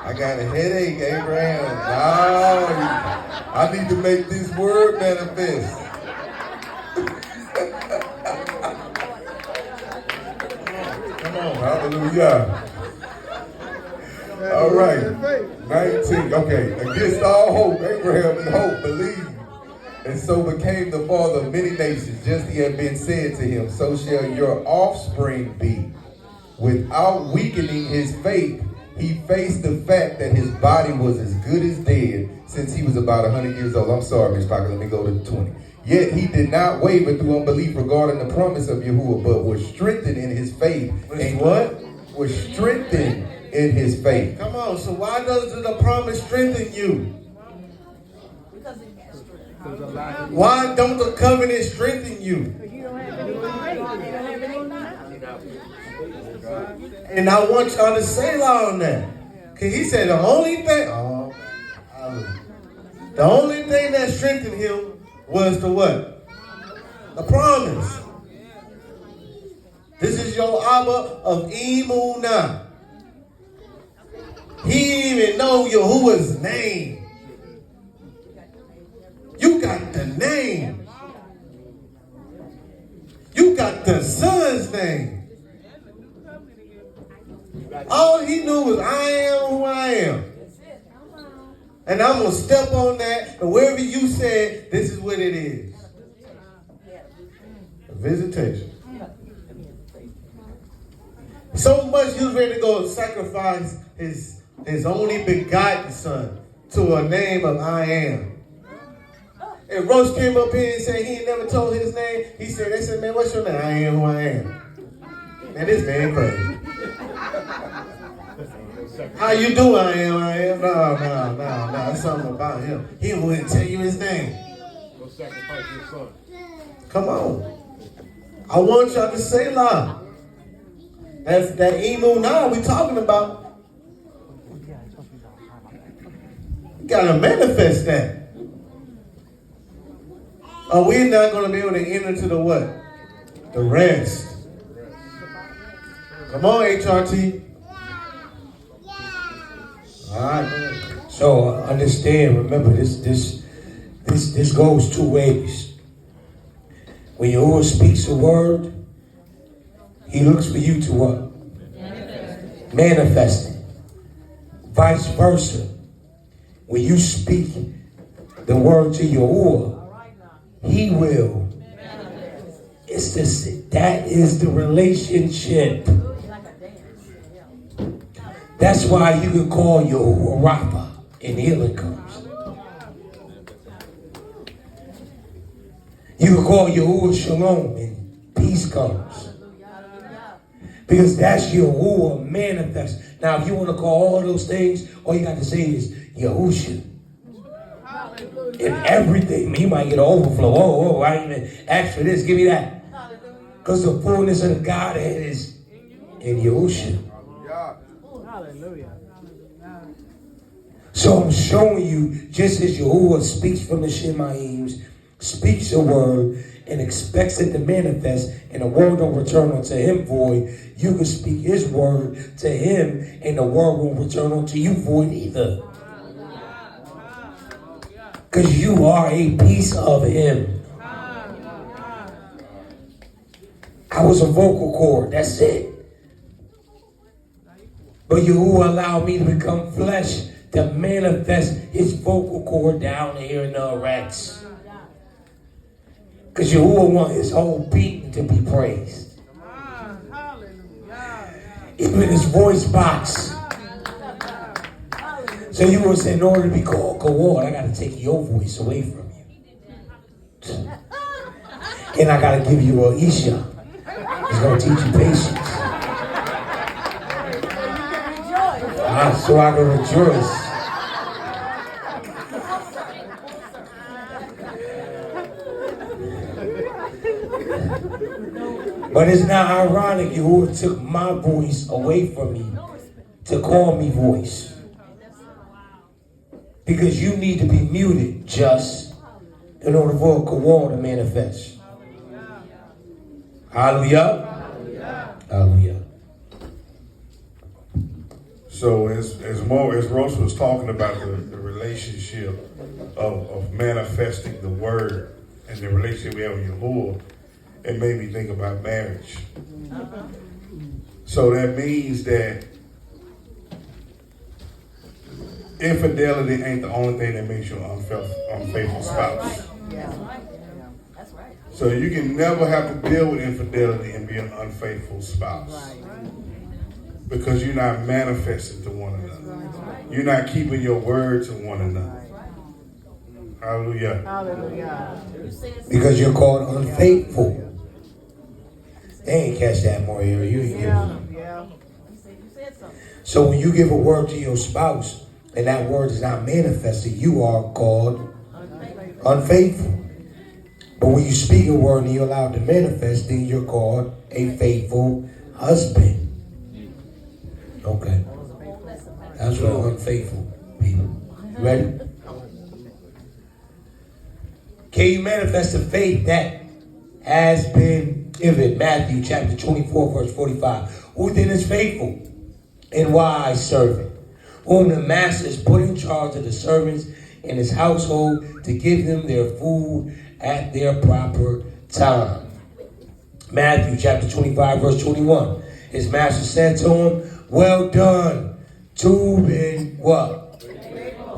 I got a headache, Abraham. No, I need to make this word manifest. Come on, hallelujah. All right, 19. Okay, against all hope, Abraham in hope believed, and so became the father of many nations, just as he had been said to him, so shall your offspring be. Without weakening his faith, he faced the fact that his body was as good as dead, since he was about 100 years old. I'm sorry, Ms. Parker, let me go to 20. Yet he did not waver through unbelief regarding the promise of Yahuah, but was strengthened in his faith. And what? Was strengthened in his faith. Come on, so why does the promise strengthen you? Because it has strength. Why don't the covenant strengthen you? You don't have any. You don't have any. And I want y'all to say loud on that. Because he said the only thing, oh, hallelujah. The only thing that strengthened him was the what? The promise. This is your Abba of Emunah. He didn't even know Yahuah's name. You got the name. You got the son's name. All he knew was I am who I am. And I'm going to step on that. And wherever you said, this is what it is. A visitation. So much he was ready to go sacrifice his only begotten son to a name of I am. And Roach came up here and said he ain't never told his name. They said, man, what's your name? I am who I am. Man, this man crazy. How you doing? I am. No. That's something about him. He wouldn't tell you his name. Go sacrifice your son. Come on. I want y'all to say loud. That's that Emunah we talking about. You gotta manifest that. Or we're not gonna be able to enter to the what? The rest. Come on, HRT. All right. So understand, remember, this goes two ways. When Yahuah speaks a word, he looks for you to what? Manifest it. Vice versa. When you speak the word to Yahuah, he will. It's just, that is the relationship. That's why you can call Yahuah Rapha and healing comes. You can call Yahuah Shalom and peace comes. Because that's Yahuah manifest. Now, if you want to call all those things, all you got to say is Yahushua. And everything, you might get an overflow. Oh, I didn't even ask for this. Give me that. Because the fullness of the Godhead is in Yahushua. So I'm showing you, just as Yahuah speaks from the Shemaims, speaks a word, and expects it to manifest, and the word don't return unto him void, you can speak his word to him, and the word won't return unto you void either. Because you are a piece of him. I was a vocal cord, that's it. But Yahuah allowed me to become flesh to manifest his vocal cord down here in the erects. Because Yahuah wants his whole being to be praised. Even his voice box. So you will say, in order to be called Kawad, I got to take your voice away from you. And I got to give you a Isha. It's going to teach you patience. So I can rejoice. But it's not ironic Yahuah took my voice away from me to call me voice. Because you need to be muted just in order for a Kawal to manifest. Hallelujah. Hallelujah. So as Ross was talking about the relationship of manifesting the word and the relationship we have with Yahuah, it made me think about marriage. So that means that infidelity ain't the only thing that makes you an unfaithful spouse. That's right. So you can never have to deal with infidelity and be an unfaithful spouse. Because you're not manifesting to one another. You're not keeping your word to one another. Hallelujah. Hallelujah. Because you're called unfaithful. They ain't catch that more here. You ain't give it. So when you give a word to your spouse and that word is not manifested, you are called unfaithful. But when you speak a word and you're allowed to manifest, then you're called a faithful husband. Okay. That's for the unfaithful people. You ready? Can you manifest the faith that has been given? Matthew chapter 24, verse 45. Who then is faithful and wise servant, whom the master is put in charge of the servants in his household to give them their food at their proper time? Matthew chapter 25, verse 21. His master said to him, well done, to be what?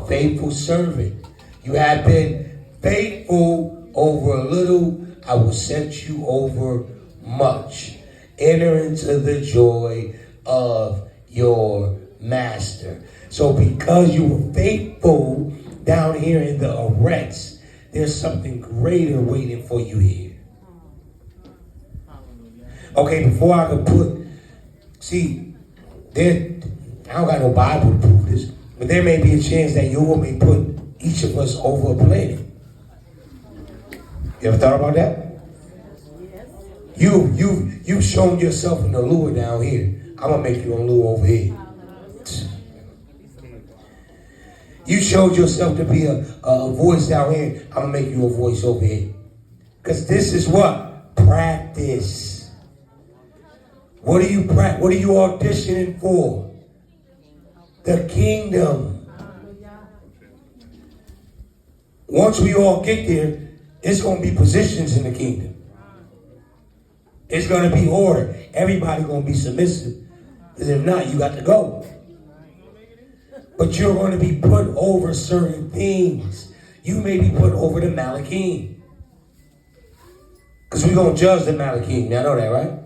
Faithful servant. You have been faithful over a little, I will set you over much. Enter into the joy of your master. So because you were faithful down here in the arrest, there's something greater waiting for you here. Okay, before I could put, see, I don't got no Bible to prove this, but there may be a chance that Yahuah may put each of us over a planet. You ever thought about that? You've shown yourself in the lure down here. I'm gonna make you a lure over here. You showed yourself to be a voice down here. I'm gonna make you a voice over here. Because this is what? Practice. What are you auditioning for? The kingdom. Once we all get there, it's going to be positions in the kingdom. It's going to be order. Everybody going to be submissive. Because if not, you got to go. But you're going to be put over certain things. You may be put over the Malachim. Because we're going to judge the Malachim. Y'all know that, right?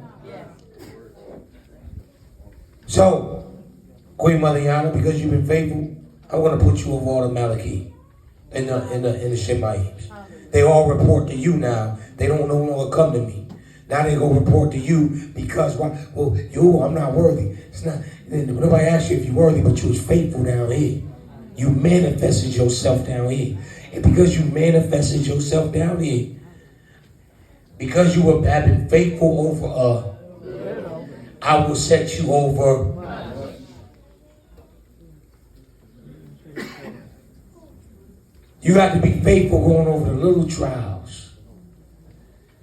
So, Queen Mother Yana, because you've been faithful, I'm going to put you over all the Malachim in the Shemaims. They all report to you now. They don't no longer come to me. Now they go report to you because why? Well, I'm not worthy. It's not. Nobody asked you if you're worthy, but you was faithful down here. You manifested yourself down here, and because you manifested yourself down here, because you have been faithful over I will set you over. You got to be faithful going over the little trials.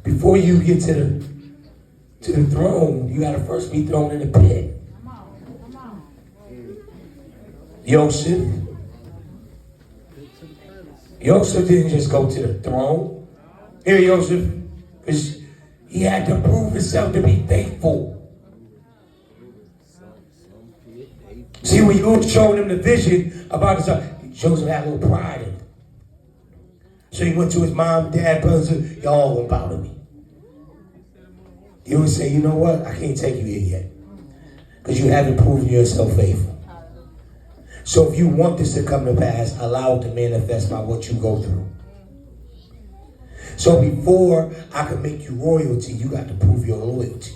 Before you get to the throne, you got to first be thrown in the pit. Joseph didn't just go to the throne. Here, Joseph, because he had to prove himself to be faithful. See, when you were showing him the vision about his son, Joseph had a little pride in him. So he went to his mom, dad, brothers, y'all gonna bow to me. He would say, you know what? I can't take you here yet. Because you haven't proven yourself faithful. So if you want this to come to pass, allow it to manifest by what you go through. So before I can make you royalty, you got to prove your loyalty.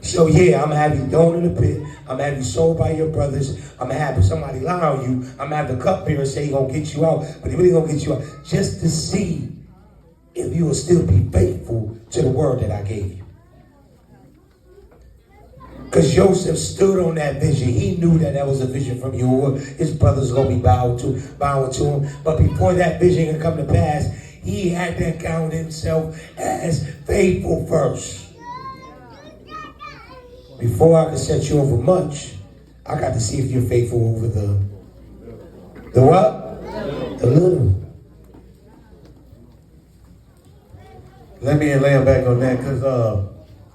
So yeah, I'm going to have you thrown in the pit. I'm going to have you sold by your brothers. I'm going to have somebody lie on you. I'm going to have the cupbearer say he's going to get you out. But he really going to get you out just to see if you will still be faithful to the word that I gave you. Because Joseph stood on that vision. He knew that was a vision from Yahuah. His brothers were going to be bowing to him. But before that vision could come to pass, he had to count himself as faithful first. Before I could set you over much, I got to see if you're faithful over the what? The little. Let me land back on that, because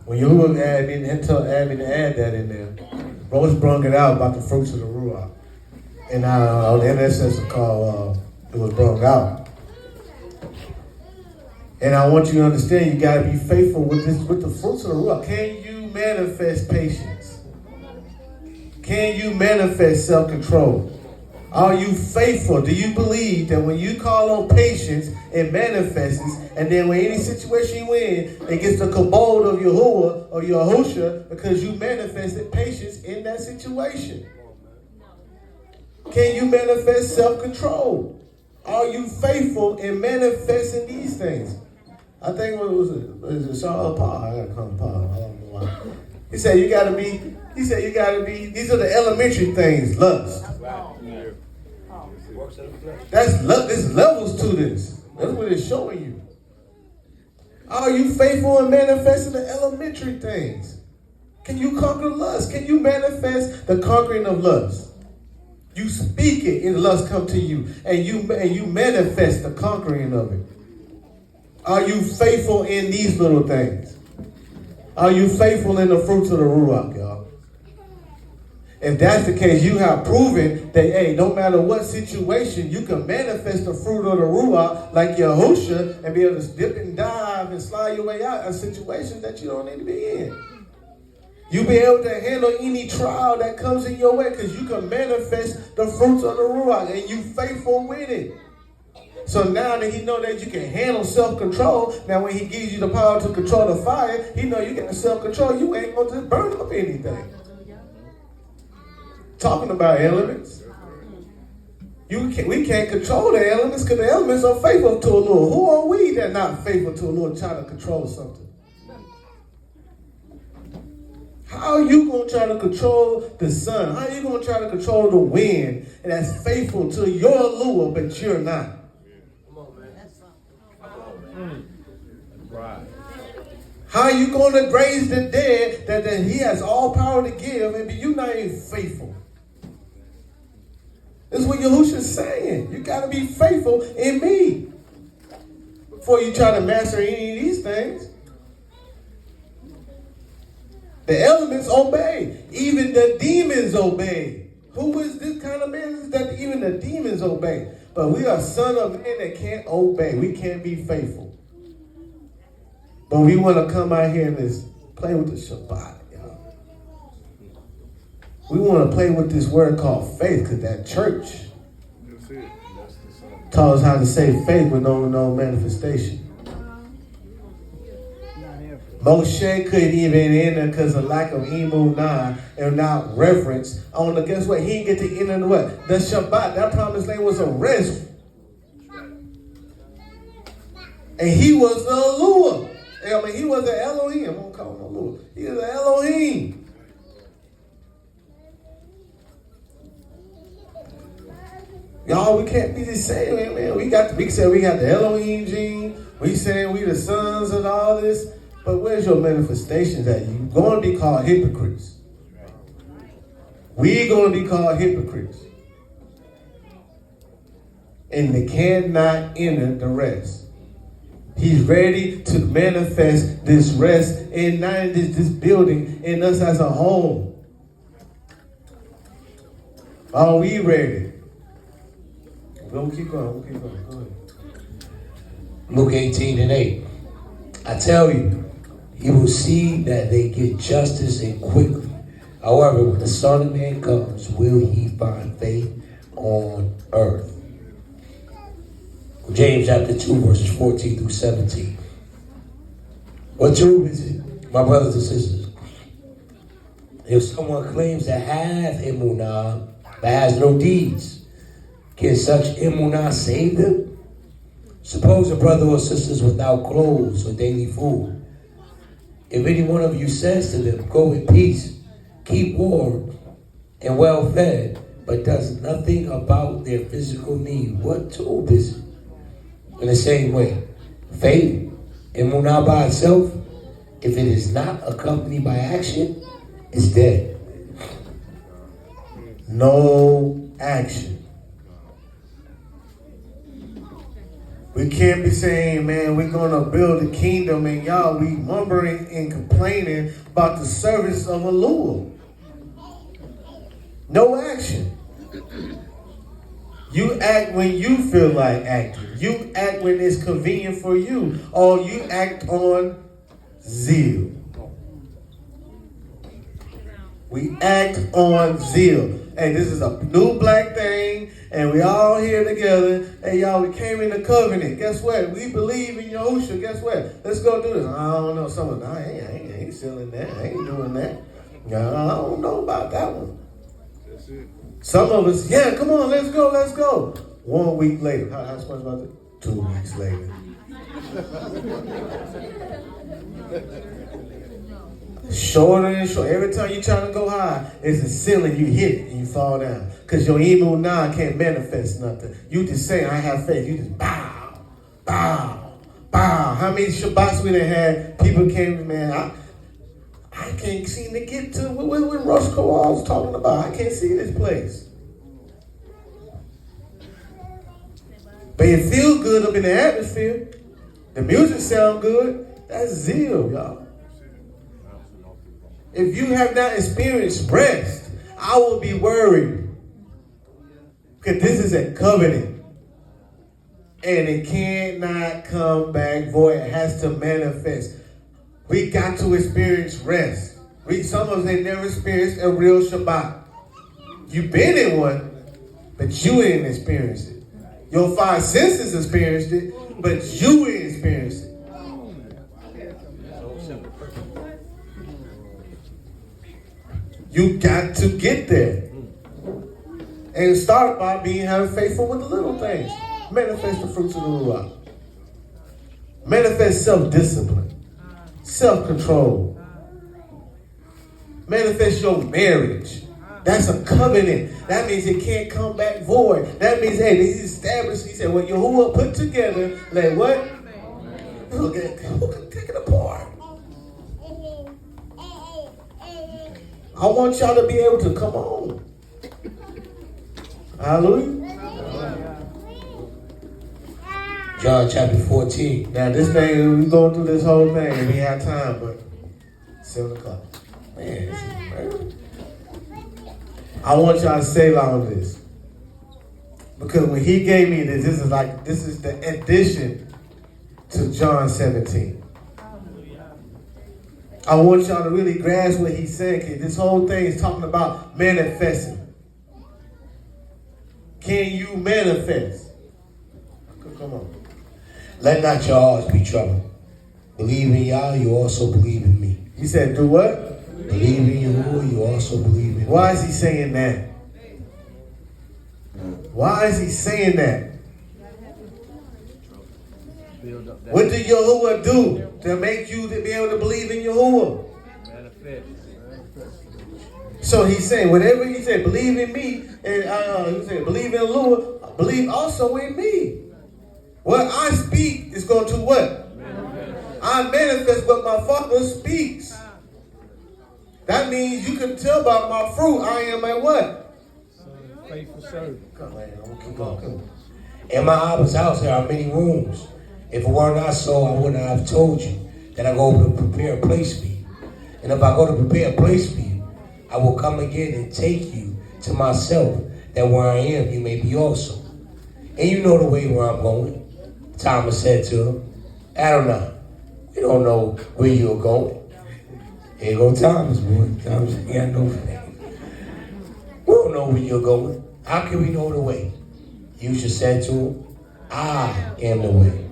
when you add me to add that in there, Rose brung it out about the fruits of the ruach. And on the intercessor call, it was brung out. And I want you to understand, you got to be faithful with the fruits of the ruach. Can you manifest patience? Can you manifest self-control? Are you faithful? Do you believe that when you call on patience, it manifests, and then when any situation you in, it gets the kabod of Yahuah or Yahushua because you manifested patience in that situation? Can you manifest self-control? Are you faithful in manifesting these things? I think what was it? Is it Saul Paul? I gotta call him Paul. I don't know He said you gotta be, these are the elementary things, lust. There's levels to this. That's what it's showing you. Are you faithful in manifesting the elementary things? Can you conquer lust? Can you manifest the conquering of lust? You speak it and lust come to you, and you manifest the conquering of it. Are you faithful in these little things? Are you faithful in the fruits of the ruach, y'all? If that's the case, you have proven that, hey, no matter what situation, you can manifest the fruit of the ruach like Yahushua and be able to dip and dive and slide your way out of situations that you don't need to be in. You be able to handle any trial that comes in your way because you can manifest the fruits of the ruach and you faithful with it. So now that he know that you can handle self-control, now when he gives you the power to control the fire, he know you get self-control, you ain't going to just burn up anything. Talking about elements. We can't control the elements because the elements are faithful to the Lord. Who are we that not faithful to the Lord trying to control something? How are you going to try to control the sun? How are you going to try to control the wind? And that's faithful to your lure, but you're not. Right. How are you going to raise the dead that he has all power to give and you're not even faithful? This is what Yahushua's saying. You got to be faithful in me before you try to master any of these things. The elements obey. Even the demons obey. Who is this kind of man that even the demons obey? But we are son of men that can't obey. We can't be faithful. But we want to come out here and just play with the Shabbat, y'all. We want to play with this word called faith because that church taught us how to say faith with no manifestation. Moshe couldn't even enter because of lack of emunah and not reverence. Guess what? He didn't get to enter the what? The Shabbat. That promised land was a rest. And he was the Yahuah. I mean, he was the Elohim. I won't call him Yahuah. He was the Elohim. Y'all, we can't be just saying, man. We can say we got the Elohim gene. We saying we the sons and all this. But where's your manifestations at? You're going to be called hypocrites. We're going to be called hypocrites. And they cannot enter the rest. He's ready to manifest this rest in not in this building, in us as a whole. Are we ready? We'll keep going. Go ahead. Luke 18:8. I tell you, you will see that they get justice and quickly. However, when the Son of Man comes, will he find faith on earth? James chapter 2, verses 14 through 17. What truth is it, my brothers and sisters? If someone claims to have emunah but has no deeds, can such emunah save them? Suppose a brother or sister is without clothes or daily food. If any one of you says to them, go in peace, keep warm and well fed, but does nothing about their physical need, what truth is it? In the same way, faith, emunah by itself, if it is not accompanied by action, is dead. No action. We can't be saying, man, we're going to build a kingdom and y'all, we mumbling and complaining about the service of a Lord. No action. You act when you feel like acting. You act when it's convenient for you. Or you act on zeal. We act on zeal. Hey, this is a new black thing, and we all here together. Hey, y'all, we came in the covenant. Guess what? We believe in Yahushua. Guess what? Let's go do this. I don't know. Someone, I ain't selling that. I ain't doing that. I don't know about that one. That's it. Some of us, yeah, come on, let's go. 1 week later. How much about it? 2 weeks later. Shorter and shorter. Every time you try to go high, it's a ceiling. You hit it and you fall down. Because your emu now can't manifest nothing. You just say, I have faith. You just bow, bow, bow. How many Shabbats we done had? People came to, man, I can't seem to get to what Roscoe was talking about. I can't see this place. But it feels good up in the atmosphere. The music sounds good. That's zeal, y'all. If you have not experienced rest, I will be worried. Because this is a covenant. And it cannot come back void. It has to manifest. We got to experience rest. Some of us ain't never experienced a real Shabbat. You've been in one, but you ain't experienced it. Your five senses experienced it, but you ain't experienced it. You got to get there. And start by having faithful with the little things. Manifest the fruits of the ruach. Manifest self-discipline. Self-control. Manifest your marriage. That's a covenant. That means it can't come back void. That means, hey, this is established. He said, what Yahuah put together, like what? Who can take it apart? I want y'all to be able to come on. Hallelujah. John chapter 14. Now this thing, we going through this whole thing and we have time, but 7 o'clock. Man, this is early. I want y'all to say on this. Because when he gave me this, this is the addition to John 17. I want y'all to really grasp what he's saying, because this whole thing is talking about manifesting. Can you manifest? Come on. Let not your hearts be troubled. Believe in Yah, you also believe in me. He said, do what? Believe in Yahuah, you also believe in me. Why is he saying that? Why is he saying that? What did Yahuah do to make you to be able to believe in Yahuah? So he's saying, whatever he said, believe in me, and he said, believe in Yahuah, believe also in me. What I speak is going to what? I manifest what my Father speaks. That means you can tell by my fruit, I am a what? Faithful servant. Come on. In my Abba's house there are many rooms. If it were not so, I would not have told you that I go to prepare a place for you. And if I go to prepare a place for you, I will come again and take you to myself, that where I am, you may be also. And you know the way where I'm going. Thomas said to him, Adonai, we don't know where you're going. Here go Thomas, boy. Thomas, you got no faith. We don't know where you're going. How can we know the way? Yahushua said to him, I am the way,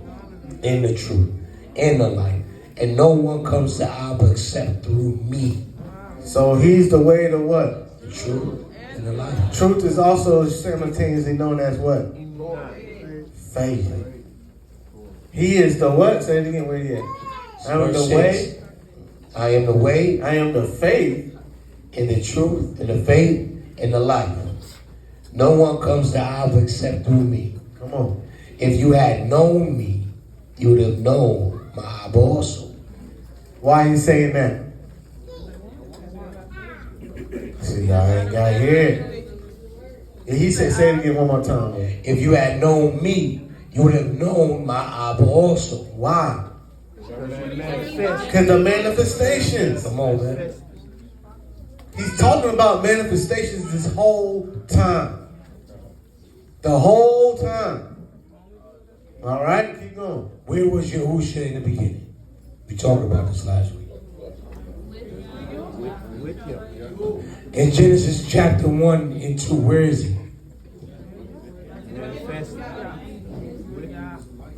and the truth, and the life. And no one comes to Abba except through me. So he's the way to what? The truth and the life. Truth is also simultaneously known as what? Faith. He is the what? Say it again. Where he at? I am the way. I am the way. I am the faith. And the truth, and the faith, and the life. No one comes to Abba except through me. Come on. If you had known me, you would have known my Abba also. Why he saying that? See, y'all ain't got here. And he said, say it again one more time. Man. If you had known me, you would have known my Abba also. Why? Because the manifestations. Come on, man. He's talking about manifestations this whole time. The whole time. All right, keep going. Where was Yahushua in the beginning? We talked about this last week. In Genesis chapter 1 and 2, where is he?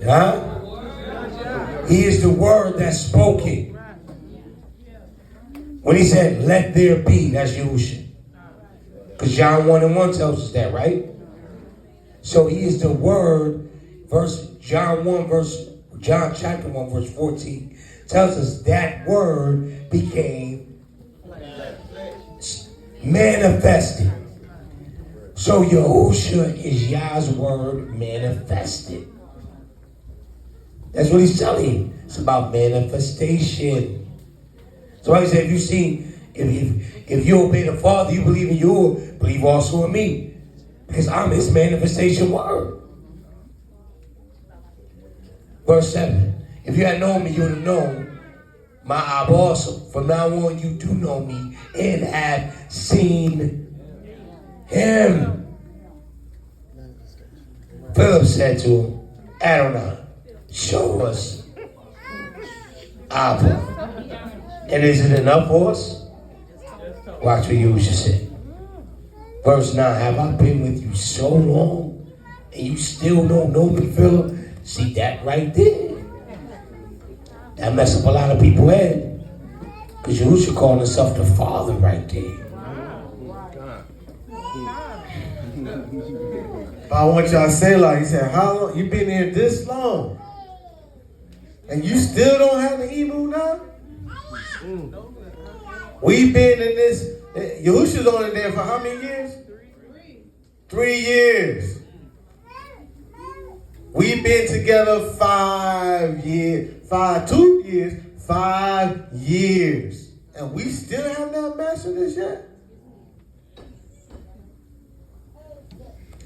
Huh? He is the word that's spoken. When he said, let there be, that's Yahushua. Because John 1 and 1 tells us that, right? So he is the word. John chapter 1, verse 14 tells us that word became Manifested. So Yahushua is Yah's word manifested. That's what he's telling you. It's about manifestation. So I said, if you see, if you obey the Father, you believe in you, believe also in me. Because I'm his manifestation word. Verse 7. If you had known me, you would have known my Abba also. From now on, you do know me and have seen him. Philip said to him, Adonai, show us Abba. And is it enough for us? Watch what Yahushua said. Verse 9, have I been with you so long and you still don't know me, Philip? See that right there? That mess up a lot of people's head. Because Yahushua called himself the Father right there. But I want y'all to say, like he said, how long you been here this long? And you still don't have the evil now? We've been in this, Yahushua's only there for how many years? 3 years. We've been together 5 years, 2 years, 5 years. And we still have not mastered this yet?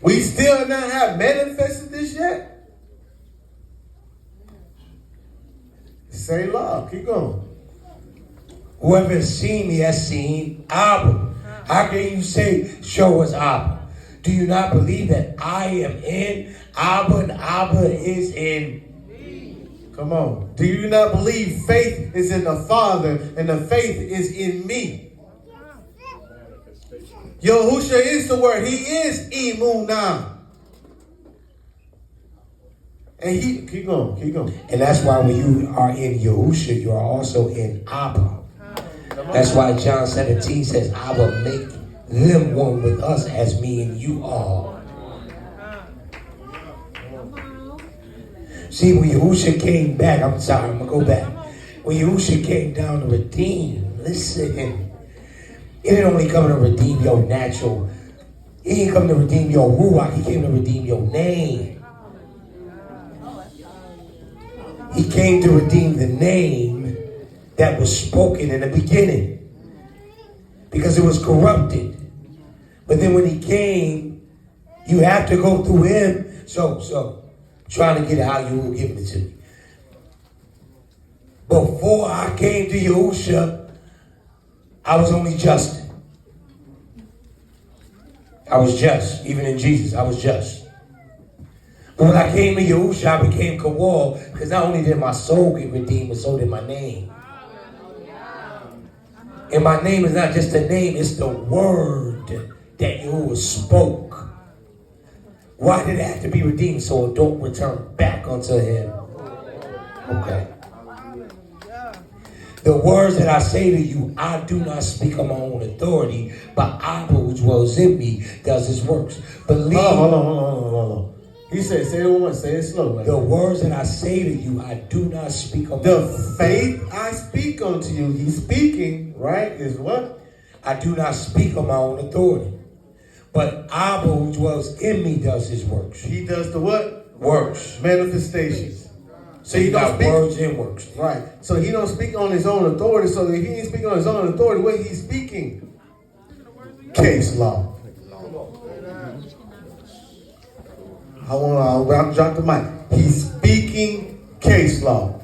We still not have manifested this yet? Say love. Keep going. Whoever has seen me has seen Abba. How can you say, show us Abba? Do you not believe that I am in Abba and Abba is in me? Come on. Do you not believe faith is in the Father and the faith is in me? Yahushua is the word. He is Emunah. And he, keep going. And that's why when you are in Yahushua, you are also in Abba. That's why John 17 says, I will make them one with us as me and you are. See, when Yahushua came back, I'm sorry, I'm going to go back. When Yahushua came down to redeem, listen, he didn't only come to redeem your natural, he didn't come to redeem your ruach, he came to redeem your name. He came to redeem the name that was spoken in the beginning. Because it was corrupted. But then when he came, you have to go through him. So, trying to get how you were giving it to me. Before I came to Yahushua, I was only just. I was just. Even in Jesus, I was just. But when I came to Yahushua, I became Kawal, because not only did my soul get redeemed, but so did my name. And my name is not just a name, it's the word that Yahuwah spoke. Why did it have to be redeemed? So it don't return back unto him. Okay. The words that I say to you, I do not speak on my own authority, but Abba who dwells in me does his works. Believe. Hold on. He said, say it once, say it slow. The words that I say to you, I do not speak on the faith I speak unto you, he's speaking, right, is what? I do not speak on my own authority. But Abba who dwells in me does his works. He does the what? Works. Manifestations. So he got words and works. Right. So he don't speak on his own authority. So if he ain't speaking on his own authority, what he's speaking? Case law. I'm drop the mic. He's speaking case law.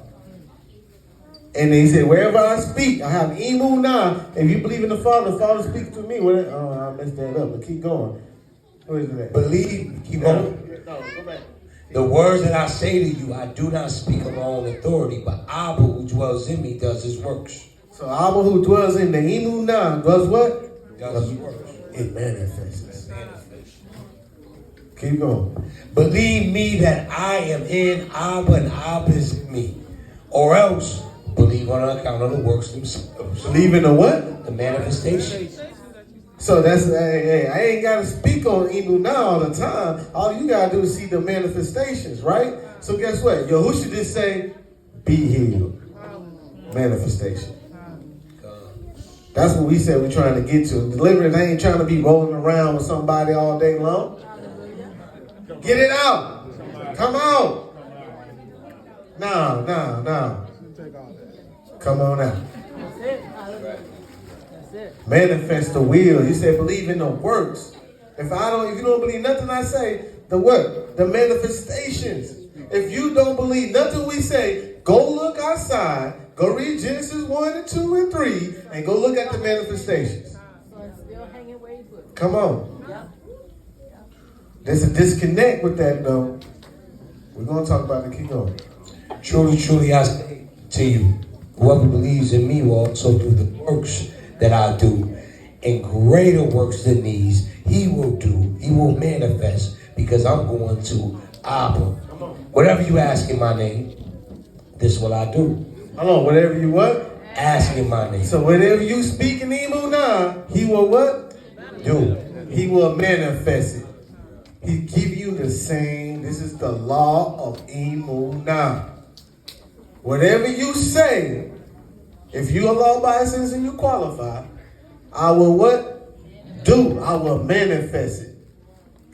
And he said, wherever I speak, I have Emunah. If you believe in the Father speaks to me. I messed that up, but keep going. Where is it? Believe, keep going. No, go back. The words that I say to you, I do not speak on my own authority, but Abba who dwells in me does his works. So Abba who dwells in the Emunah does what? Does his works. It manifests. Keep going. Believe me that I am in Abba and Abba is in me. Or else, believe on account of the works themselves. Believe in the what? The manifestation. So that's, hey, I ain't got to speak on Emunah all the time. All you got to do is see the manifestations, right? So guess what? Yahushua just say, be healed. Manifestation. That's what we said we're trying to get to. Deliverance ain't trying to be rolling around with somebody all day long. Get it out. Come out. No. Come on out. That's it. That's it. Manifest the will. He said, believe in the works. If you don't believe nothing I say, the what? The manifestations. If you don't believe nothing we say, go look outside, go read Genesis 1 and 2 and 3, and go look at the manifestations. So it's still hanging where you put it. Come on. Yep. There's a disconnect with that, though. We're going to talk about it. Keep going. Truly, I say to you, whoever believes in me will also do the works that I do, and greater works than these he will do. He will manifest, because I'm going to Abba. Whatever you ask in my name, this will I do. Hold on, whatever you what? Ask in my name. So whatever you speak in Emunah, he will what? Do. He will manifest it. He give you the same. This is the law of Emunah. Whatever you say, if you are law-abiding citizen, you qualify, I will what? Do. I will manifest it.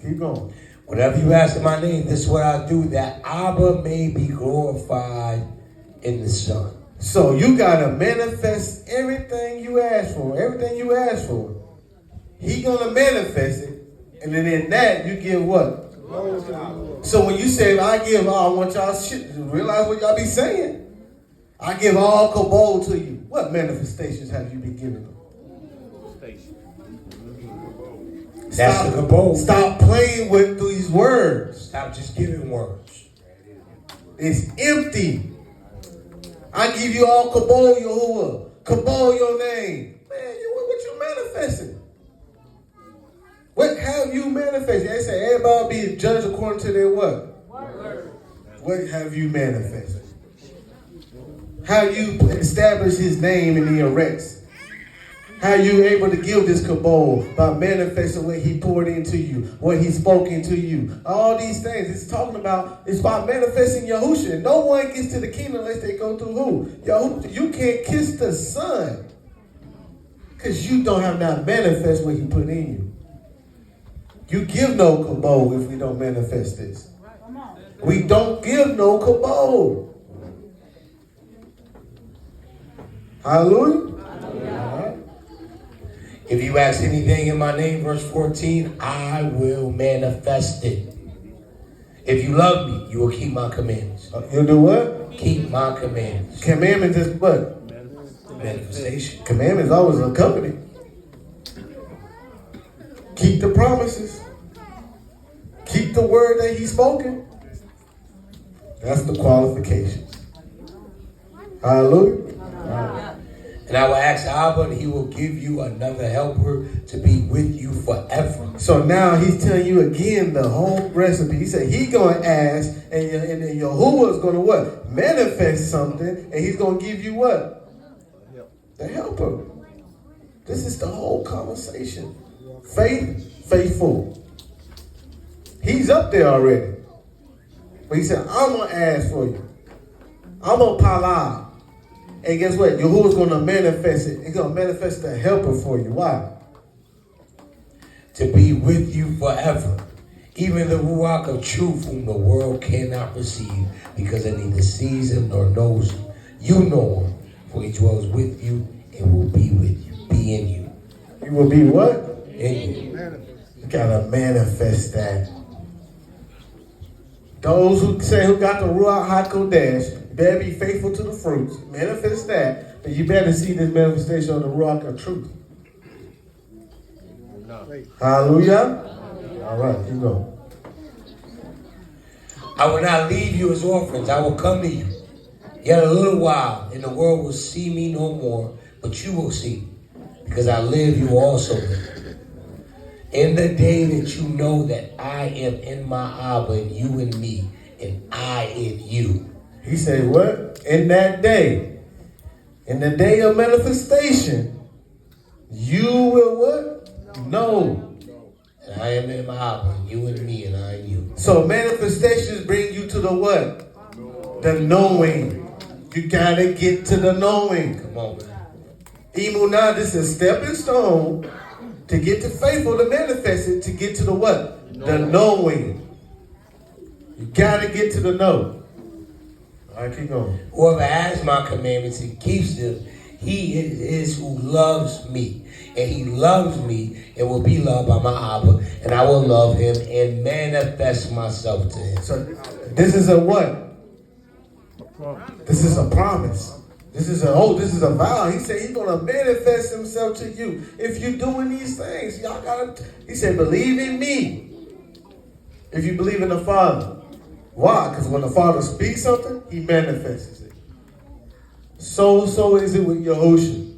Keep going. Whatever you ask in my name, this is what I do, that Abba may be glorified in the Son. So you got to manifest everything you ask for. Everything you ask for. He going to manifest it. And then in that, you give what? So when you say, I want y'all shit, realize what y'all be saying. I give all kabod to you. What manifestations have you been giving them? That's the kabod. Stop playing with these words. Stop just giving words. It's empty. I give you all kabod, Yahuah. Kabod, your name. Man, what you manifesting? What have you manifested? They say everybody be judged according to their what? Word. What have you manifested? How you establish his name in the arrests? How you able to give this kabod by manifesting what he poured into you, what he spoke into you. All these things. It's talking about, it's about manifesting Yahushua. No one gets to the kingdom unless they go through who? Yahushua. You can't kiss the Son because you don't have not manifest what he put in you. You give no kabod if we don't manifest this. We don't give no kabod. Hallelujah. If you ask anything in my name, verse 14, I will manifest it. If you love me, you will keep my commandments. You'll do what? Keep my commandments. Commandments is what? Manifestation. Commandments always accompany. Keep the promises. Keep the word that he's spoken. That's the qualifications. Hallelujah. And I will ask Abba, and he will give you another helper to be with you forever. So now he's telling you again the whole recipe. He said he's going to ask, and Yahuwah is going to what? Manifest something, and he's going to give you what? The helper. This is the whole conversation. Faithful. He's up there already. But he said, I'm going to ask for you. I'm going to pala. And guess what? Yahuwah's going to manifest it. He's going to manifest the helper for you. Why? To be with you forever. Even the ruach of truth, whom the world cannot receive, because it neither sees him nor knows him. You know him, for he dwells with you and will be with you. Be in you. He will be what? In you. You got to manifest that. Those who say who got the ruach hakodesh, better be faithful to the fruits. Manifest that. But you better see this manifestation of the ruach of truth. Hallelujah. All right, you go. I will not leave you as orphans. I will come to you. Yet a little while, and the world will see me no more, but you will see me, because I live, you also live. In the day that you know that I am in my Abba, and you in me, and I in you. He said, what? In that day, in the day of manifestation, you will what? Know. And I am in my Abba, and you in me, and I in you. So manifestations bring you to the what? The knowing. You gotta get to the knowing. Come on, man. Emunah, this is a stepping stone to get to faithful, to manifest it, to get to the what? The knowing. You got to get to the know. All right, keep going. Whoever has my commandments and keeps them, he it is who loves me. And he loves me and will be loved by my Abba. And I will love him and manifest myself to him. So this is a what? This is a promise. This is a vow. He said he's gonna manifest himself to you if you're doing these things. Y'all gotta. He said, believe in me. If you believe in the Father, why? Because when the Father speaks something, He manifests it. So is it with Yahushua.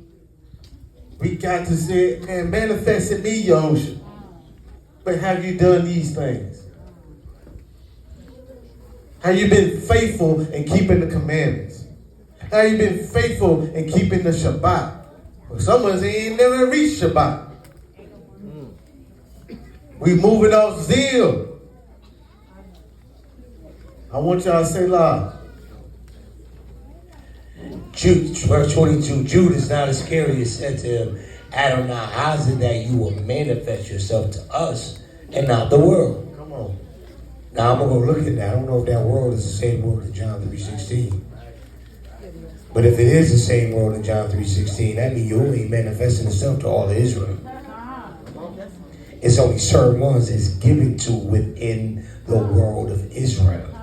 We got to say, man, manifest in me, Yahushua. But have you done these things? Have you been faithful in keeping the commandments? Have you been faithful in keeping the Shabbat? Well, some of us ain't never reached Shabbat. We moving off Zeal. I want y'all to say loud. Jude, verse 22, Judas, not Iscariot, said to him, Adonai, how is it that you will manifest yourself to us and not the world? Come on. Now I'm going to look at that. I don't know if that world is the same world in John 3:16. But if it is the same world in John 3:16, that means you ain't manifesting itself to all of Israel. It's only certain ones that's given to within the world of Israel.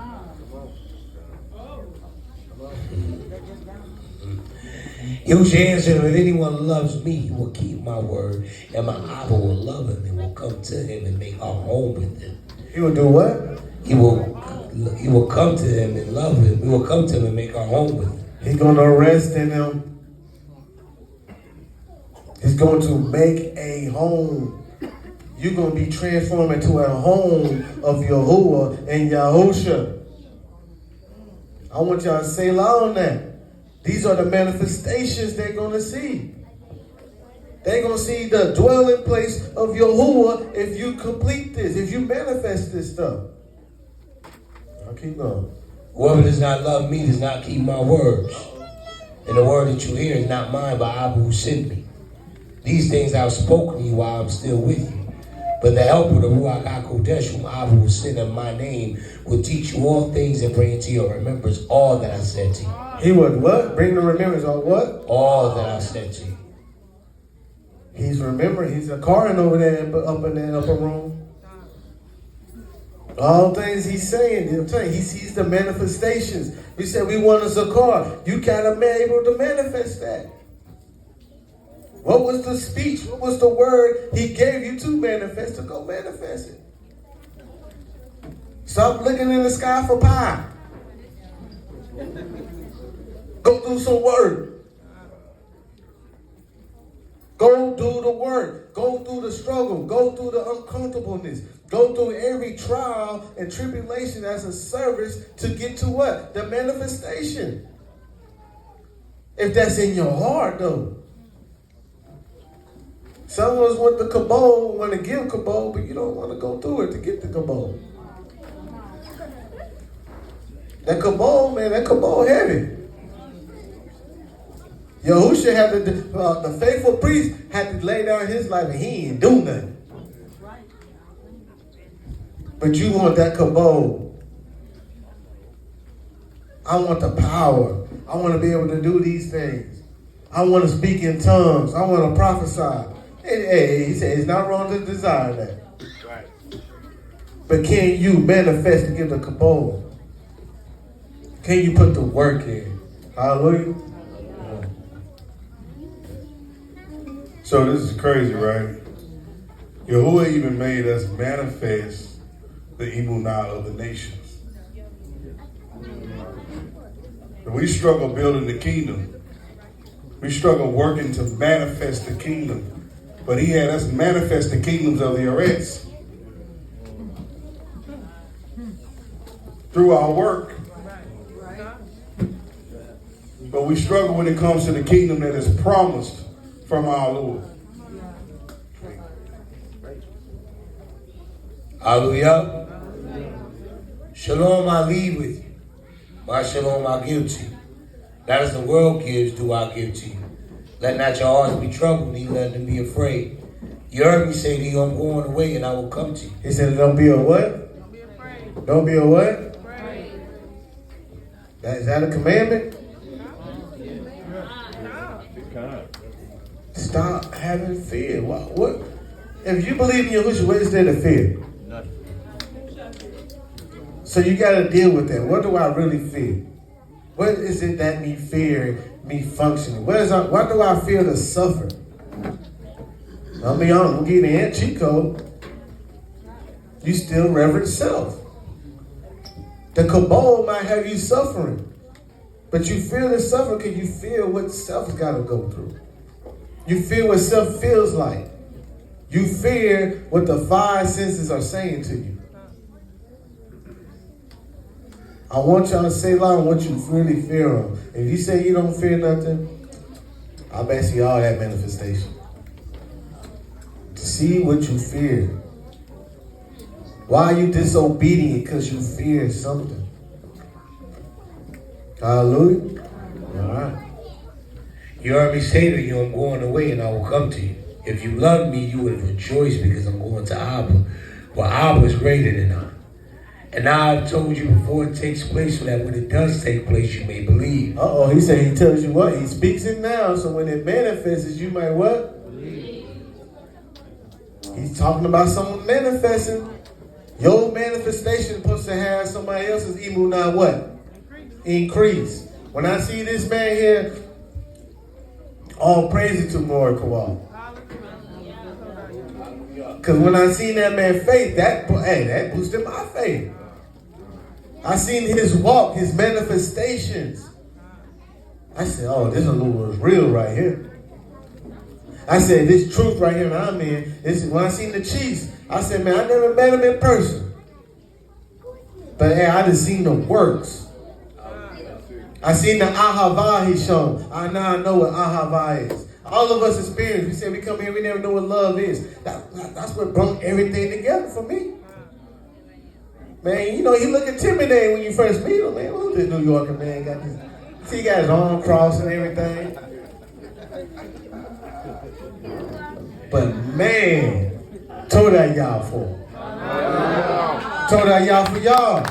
Yahushua answered, if anyone loves me, he will keep my word, and my Abba will love him and will come to him and make our home with him. He will do what? He will come to him and love him. We will come to him and make our home with him. He's going to rest in him. He's going to make a home. You're going to be transformed into a home of Yahuah and Yahushua. I want y'all to say loud on that. These are the manifestations they're going to see. They're going to see the dwelling place of Yahuah if you complete this, if you manifest this stuff. I'll keep going. Whoever does not love me does not keep my words. And the word that you hear is not mine, but Abba who sent me. These things I have spoken to you while I'm still with you. But the helper, the ruach HaKodesh, whom Abba will send in my name, will teach you all things and bring into your remembrance all that I said to you. He would what? Bring the remembrance of what? All that I said to you. He's remembering. He's a Karin over there up in that upper room. All things he's saying, he sees the manifestations. We said we want a zakar. You gotta be able to manifest that. What was the speech? What was the word he gave you to manifest? To go manifest it. Stop looking in the sky for pie. Go do some work. Go do the work. Go through the struggle. Go through the uncomfortableness. Go through every trial and tribulation as a service to get to what? The manifestation. If that's in your heart, though. Some of us want the kabod, want to give kabod, but you don't want to go through it to get the kabod. That kabod, man, that kabod heavy. Yahushua had to, the faithful priest had to lay down his life and he ain't do nothing. But you want that kabod. I want the power. I want to be able to do these things. I want to speak in tongues. I want to prophesy. Hey, he said it's not wrong to desire that. Right. But can you manifest and give the kabod? Can you put the work in? Hallelujah. So this is crazy, right? Yahuwah even made us manifest the emunah of the nations. We struggle building the kingdom. We struggle working to manifest the kingdom. But he had us manifest the kingdoms of the Eretz through our work. But we struggle when it comes to the kingdom that is promised from our Lord. Hallelujah. Shalom I leave with you. My shalom I give to you. Not as the world gives do I give to you. Let not your hearts be troubled, neither let them be afraid. You heard me say to you, I'm going away and I will come to you. He said, don't be a what? Don't be afraid. Don't be a what? Afraid. Is that a commandment? Stop having fear. What? If you believe in Yahushua, what is there to fear? So you got to deal with that. What do I really fear? What is it that me fear, me functioning? Why do I fear to suffer? I'll be honest, I'm getting an cheat code. You still reverence self. The cabal might have you suffering. But you feel the suffering because you feel what self's got to go through. You feel what self feels like. You fear what the five senses are saying to you. I want y'all to say loud what you really fear on. If you say you don't fear nothing, I bet see all that manifestation. See what you fear. Why are you disobedient? Because you fear something. Hallelujah. All right. You heard me say to you, I'm going away and I will come to you. If you love me, you would rejoice because I'm going to Abba. Well, Abba is greater than I. And now I've told you before it takes place so that when it does take place, you may believe. Uh-oh, he said he tells you what? He speaks it now, so when it manifests, you might what? Believe. He's talking about someone manifesting. Your manifestation is supposed to have somebody else's emunah what? Increase. When I see this man here, all praise to Lord Kawal. Because when I seen that man faith, that boosted my faith. I seen his walk, his manifestations. I said, oh, this is real right here. I said, this truth right here that I'm in, when I seen the Chiefs, I said, man, I never met him in person. But hey, I just seen the works. I seen the Ahavah he shown. Now I know what Ahavah is. All of us experience. We say we come here, we never know what love is. That's what brought everything together for me. Man, you know, he look intimidating when you first meet him, man. Who's this New Yorker man? Got this, see, he got his arm crossed and everything. But man, told that y'all for. Told that y'all for y'all.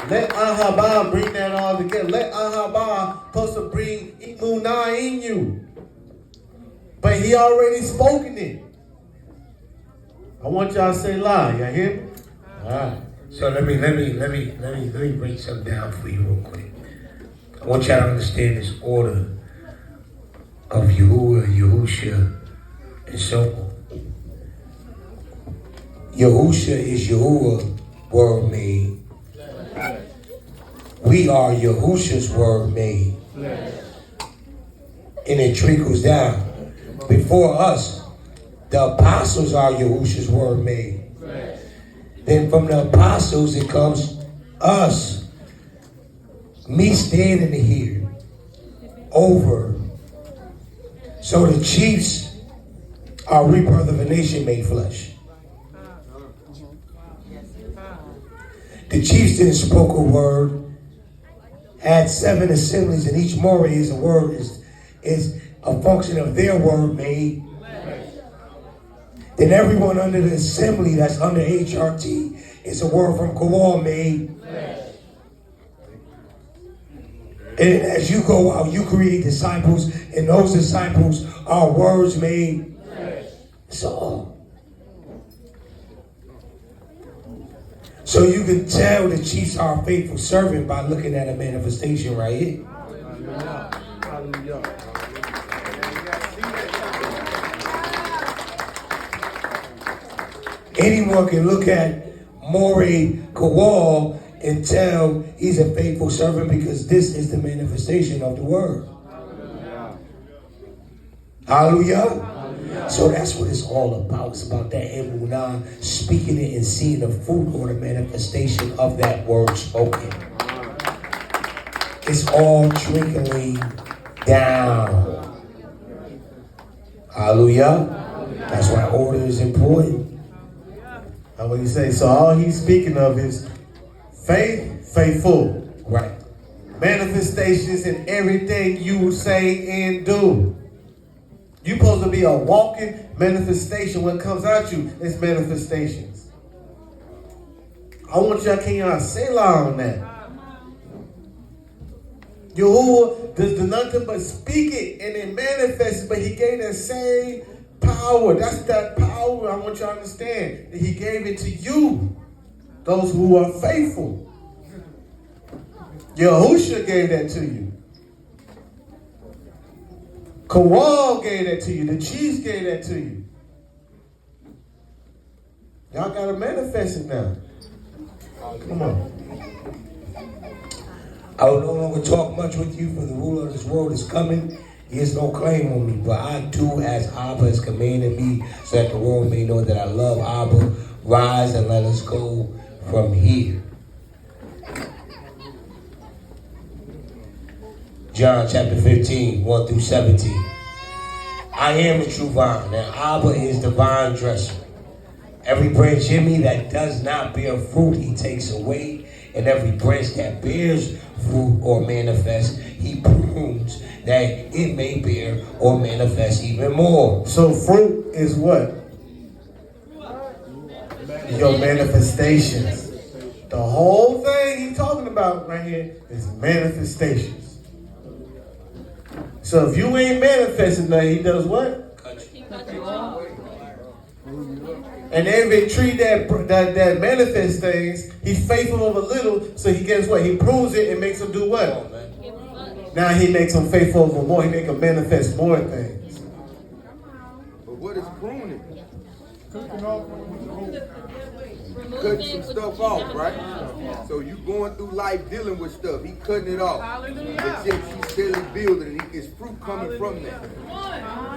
Let Ahabah bring that all together. Let Ahabah supposed to bring Imunah in you. But he already spoken it. I want y'all to say lie. Y'all hear me? All right. So let me break something down for you real quick. I want y'all to understand this order of Yahuah, Yahushua, and so on. Yahushua is Yahuah, word made. We are Yahushua's word made. And it trickles down. Before us, the apostles are Yahushua's word made. Then from the apostles, it comes us. Me standing here over. So the chiefs are rebirth of a nation made flesh. The chiefs didn't spoke a word. Had 7 assemblies, and each more is a word is a function of their word made. Then everyone under the assembly that's under HRT is a word from Kawal made. And as you go out, you create disciples, and those disciples are words made. So you can tell the chiefs are a faithful servant by looking at a manifestation right here. Anyone can look at Moreh Kawal and tell he's a faithful servant because this is the manifestation of the word. Hallelujah. So that's what it's all about. It's about that emunah, speaking it and seeing the fruit or the manifestation of that word spoken. It's all trickling down. Hallelujah. That's why order is important. How would you say? So all he's speaking of is faith, faithful. Right. Manifestations in everything you say and do. You're supposed to be a walking manifestation. What comes out you is manifestations. I want y'all, can y'all say loud on that? Yahuah does nothing but speak it and it manifests, but he gave that same power. That's that power I want y'all to understand. That he gave it to you, those who are faithful. Yahushua gave that to you. Kawal gave that to you. The chiefs gave that to you. Y'all got to manifest it now. Come on. I will no longer talk much with you, for the ruler of this world is coming. He has no claim on me, but I do as Abba has commanded me, so that the world may know that I love Abba. Rise and let us go from here. John chapter 15, 1 through 17. I am the true vine, and Abba is the vine dresser. Every branch in me that does not bear fruit, he takes away. And every branch that bears fruit or manifests, he prunes, that it may bear or manifest even more. So fruit is what? Your manifestations. The whole thing he's talking about right here is manifestations. So if you ain't manifesting nothing, he does what? And every tree that manifests things, he's faithful over little, so he gets what? He prunes it and makes them do what? Now he makes them faithful over more. He makes them manifest more things. But what is pruning? Cutting some stuff off, right? So you going through life dealing with stuff. He cutting it off. But yet you still building it. It's fruit coming from that.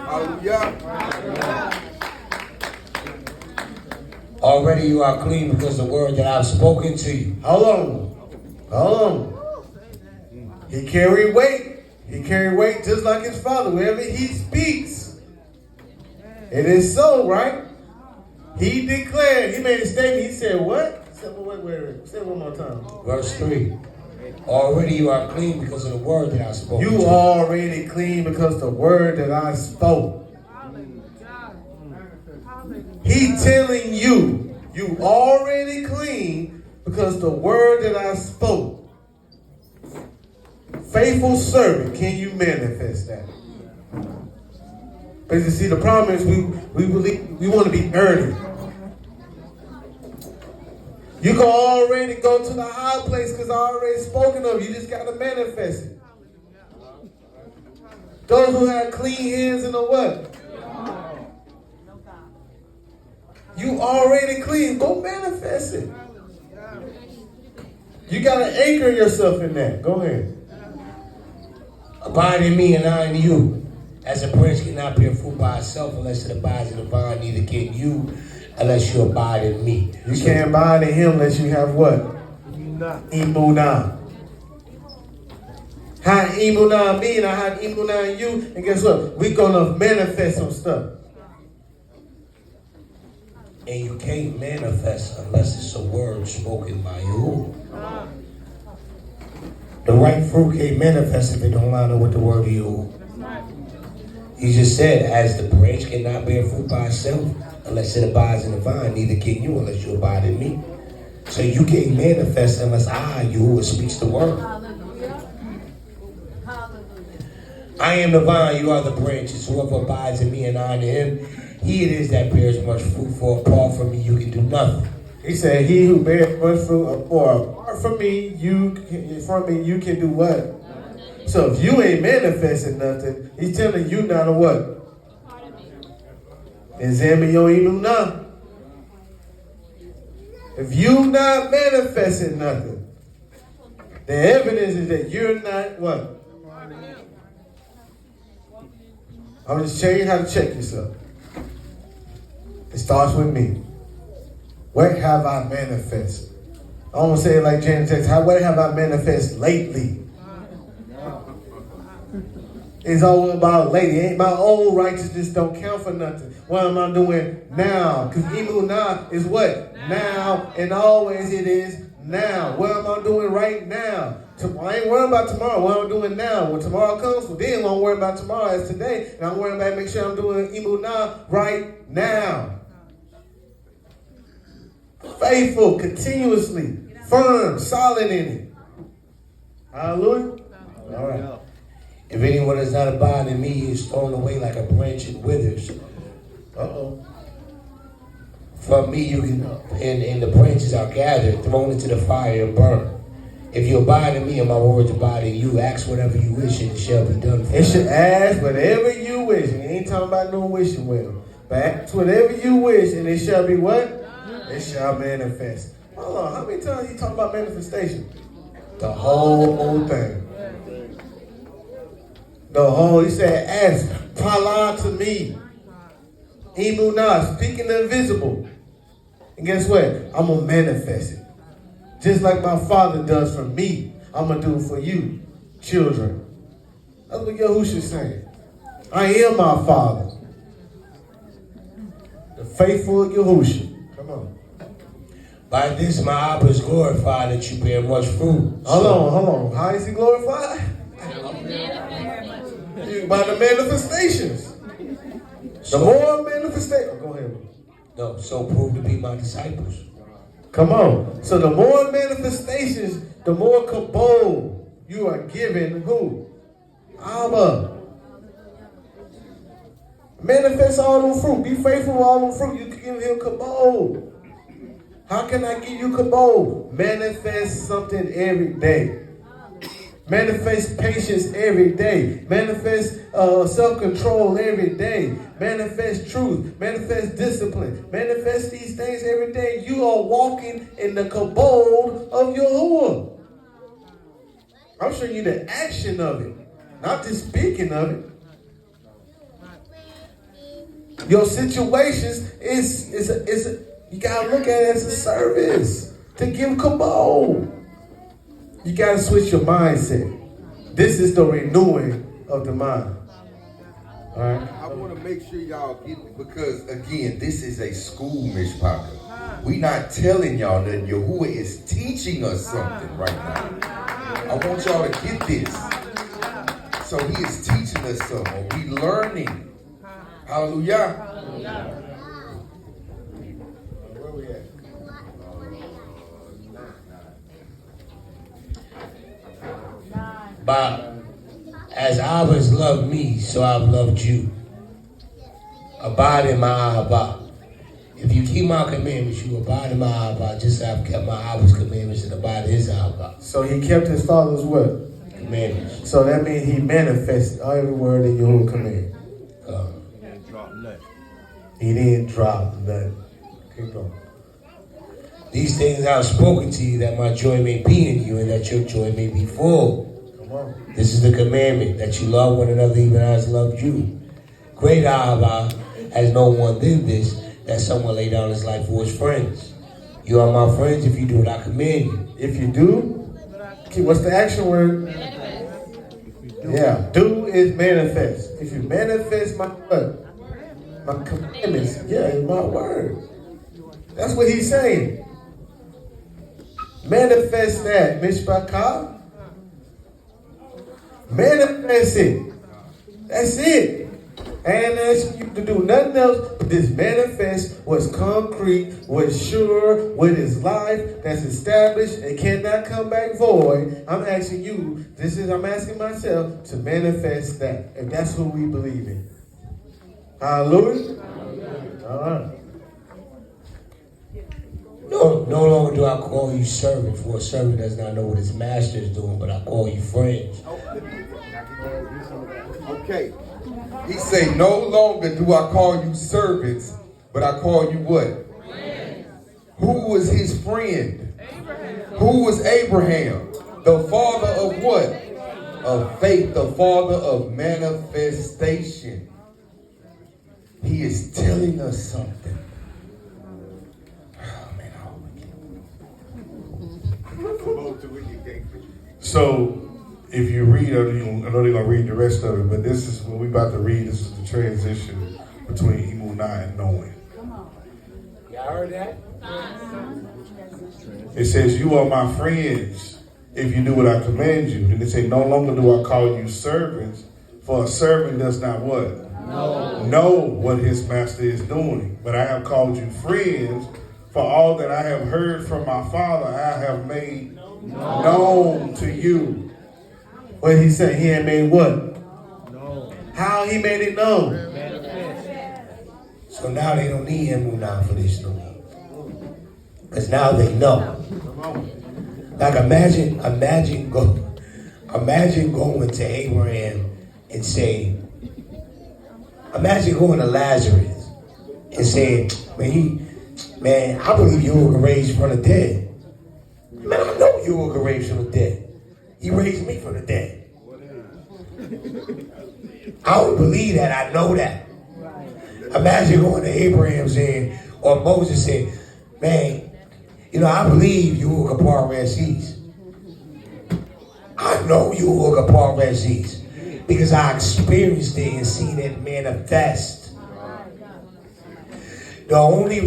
Hallelujah. Already you are clean because the word that I've spoken to you. Hold on. He carried weight. He carried weight just like his father. Wherever he speaks, it is so, right? He declared, he made a statement. He said, what? Say it one more time. Verse 3. Already you are clean because of the word that I spoke. You already clean because the word that I spoke. He's telling you, you already clean because the word that I spoke. Faithful servant, can you manifest that? But you see, the problem is we want to be early. You can already go to the high place because I already spoken of. You just got to manifest it. Those who have clean hands and a what? You already clean. Go manifest it. You got to anchor yourself in that. Go ahead. Abide in me and I in you. As a branch cannot bear fruit by itself unless it abides in the vine, neither can you unless you abide in me. You can't abide in him unless you have what? Imunah. Have imunah in me and I have imunah in you. And guess what? We're going to manifest some stuff. And you can't manifest unless it's a word spoken by you. The right fruit can't manifest if it don't line up with the word of you. He just said, as the branch cannot bear fruit by itself unless it abides in the vine, neither can you unless you abide in me. So you can't manifest unless Yahuah speaks the word. I am the vine, you are the branches. Whoever abides in me and I in him, he it is that bears much fruit, for apart from me you can do nothing. He said, he who bears much fruit, or apart from me, you can do what? So if you ain't manifesting nothing, he's telling you now to what? Examine your imunah. If you not manifesting nothing, the evidence is that you're not what? I'm just telling you how to check yourself. It starts with me. What have I manifested? I want to say it like Janet says, what have I manifested lately? It's all about lately. Ain't my old righteousness don't count for nothing. What am I doing now? Because imunah is what? Now, and always it is now. What am I doing right now? I ain't worrying about tomorrow. What I'm doing now. When tomorrow comes, well, then I won't worry about tomorrow as today. And I'm worrying about make sure I'm doing emunah right now. Faithful, continuously, firm, solid in it. Hallelujah. All right. If anyone is not abiding in me, he is thrown away like a branch and withers. Uh-oh. From me you can, and the branches are gathered, thrown into the fire and burned. If you abide in me and my words abide in you, ask whatever you wish and it shall be done for you. It should ask whatever you wish. We ain't talking about no wishing well. But ask whatever you wish and it shall be what? It shall manifest. Hold on, how many times you talk about manifestation? The whole thing. The whole, he said, ask, pala to me. Emunah, speaking the invisible. And guess what? I'm going to manifest it. Just like my Father does for me, I'm going to do it for you, children. That's what Yahushua is saying. I am my Father. The faithful Yahushua. Come on. By this my Abba is glorified that you bear much fruit. Hold on. How is he glorified? By the manifestations. The more manifestations. Go ahead. No, so prove to be my disciples. Come on. So the more manifestations, the more kabod you are given who? Abba. Manifest all the fruit. Be faithful with all the fruit. You can give him kabod. How can I give you kabod? Manifest something every day. Manifest patience every day. Manifest self-control every day. Manifest truth. Manifest discipline. Manifest these things every day. You are walking in the kabod of Yahuah. I'm showing you the action of it, not the speaking of it. Your situations you gotta look at it as a service to give kabod. You got to switch your mindset. This is the renewing of the mind. All right? I want to make sure y'all get it because, again, this is a school, Mishpaka. We not telling y'all that Yahuah is teaching us something right now. I want y'all to get this. So he is teaching us something. We learning. Hallelujah. Where we at? But as Abba has loved me, so I've loved you. Abide in my Abba. If you keep my commandments, you abide in my Abba, just as I've kept my Abba's commandments and abide in his Abba. So he kept his father's what? Commandments. So that means he manifested every word in your command. He didn't drop nothing. Keep going. These things I have spoken to you, that my joy may be in you and that your joy may be full. Come on. This is the commandment, that you love one another even as I loved you. Great Abba has no one than this, that someone lay down his life for his friends. You are my friends if you do what I command you. If you do, what's the action word? Yeah, do is manifest. If you manifest my what? My commandments, yeah, it's my word. That's what he's saying. Manifest that, Mishpachah. Manifest it. That's it. I ain't asking you to do nothing else but just manifest what's concrete, what's sure, what is life, that's established, and cannot come back void. I'm asking you, I'm asking myself to manifest that. If that's who we believe in. Hallelujah. All right. No longer do I call you servant, for a servant does not know what his master is doing, but I call you friends. Okay. He say, no longer do I call you servants, but I call you what? Friends. Who was his friend? Abraham. Who was Abraham? The father of what? Of faith, the father of manifestation. He is telling us something. Oh, man, So, if you read, I know they're going to read the rest of it, but this is what we're about to read. This is the transition between emunah and knowing. Y'all heard that? It says, you are my friends if you do what I command you. Then it say, no longer do I call you servants, for a servant does not what? Know what his master is doing. But I have called you friends, for all that I have heard from my Father, I have made known to you. What he said, he ain't made what? How he made it known? So now they don't need Emunah for this no more. Because now they know. Like imagine going to Abraham and saying, imagine going to Lazarus and saying, man, I believe Yahuah can raise from the dead. Man, I know Yahuah can raise from the dead. He raised me from the dead. I don't believe that. I know that. Imagine going to Abraham saying, or Moses saying, man, I believe Yahuah can part Red Seas. I know Yahuah can part Red Seas because I experienced it and seen it manifest. The only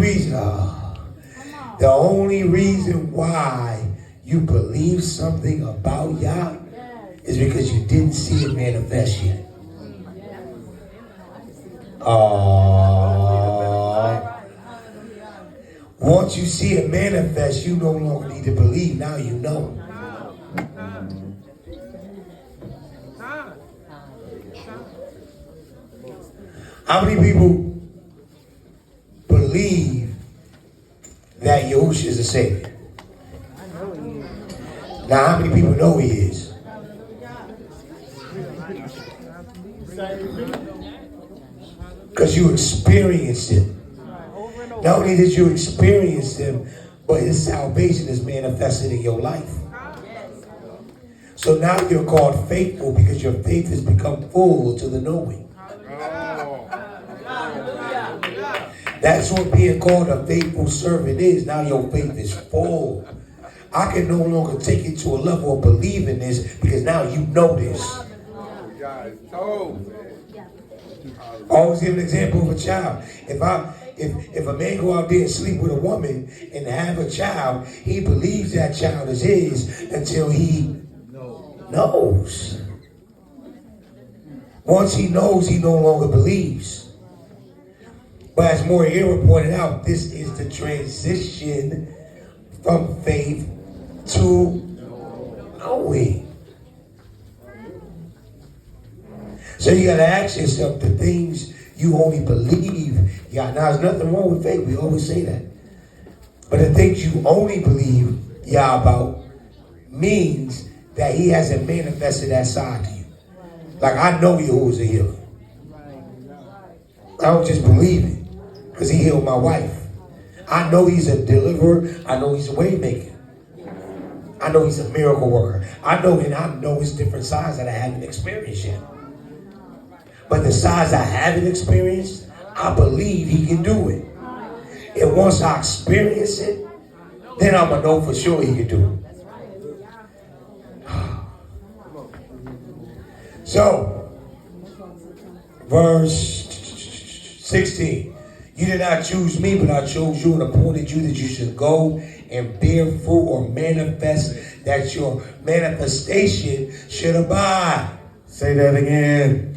reason why you believe something about Yah is because you didn't see it manifest yet. Once you see it manifest, you no longer need to believe. Now you know. How many people believe that Yahushua is a Savior? Now, how many people know He is? Because you experienced it. Not only did you experience Him, but His salvation is manifested in your life. So now you're called faithful because your faith has become full to the knowing. That's what being called a faithful servant is. Now your faith is full. I can no longer take it to a level of believing this because now you know this. Always give an example of a child. If a man go out there and sleep with a woman and have a child, he believes that child is his until he knows. Once he knows, he no longer believes. But as Moriera pointed out, this is the transition from faith to knowing. So you got to ask yourself the things you only believe. Yeah, now there's nothing wrong with faith. We always say that. But the things you only believe about means that He hasn't manifested that side to you. Like I know Yahuwah is a healer. I don't just believe it because He healed my wife. I know He's a deliverer. I know He's a way maker. I know He's a miracle worker. I know His different sides that I haven't experienced yet. But the sides I haven't experienced, I believe He can do it. And once I experience it, then I'm going to know for sure He can do it. So, verse 16. You did not choose me, but I chose you and appointed you that you should go and bear fruit or manifest, that your manifestation should abide. Say that again.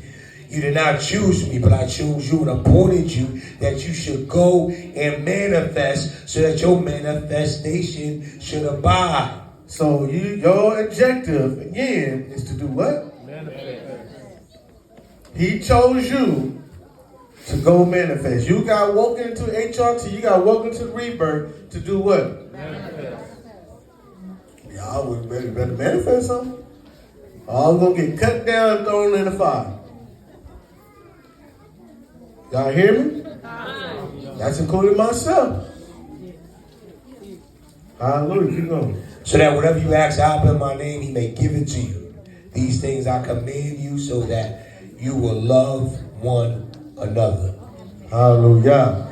You did not choose me, but I chose you and appointed you that you should go and manifest so that your manifestation should abide. So your objective, again, is to do what? Manifest. He chose you to go manifest. You got woken into HRT, you got woken into rebirth to do what? Manifest. Y'all would better manifest something. All gonna get cut down and thrown in the fire. Y'all hear me? That's including myself. Hallelujah. Keep going. So that whatever you ask Abba in my name, He may give it to you. These things I command you so that you will love one another. Hallelujah.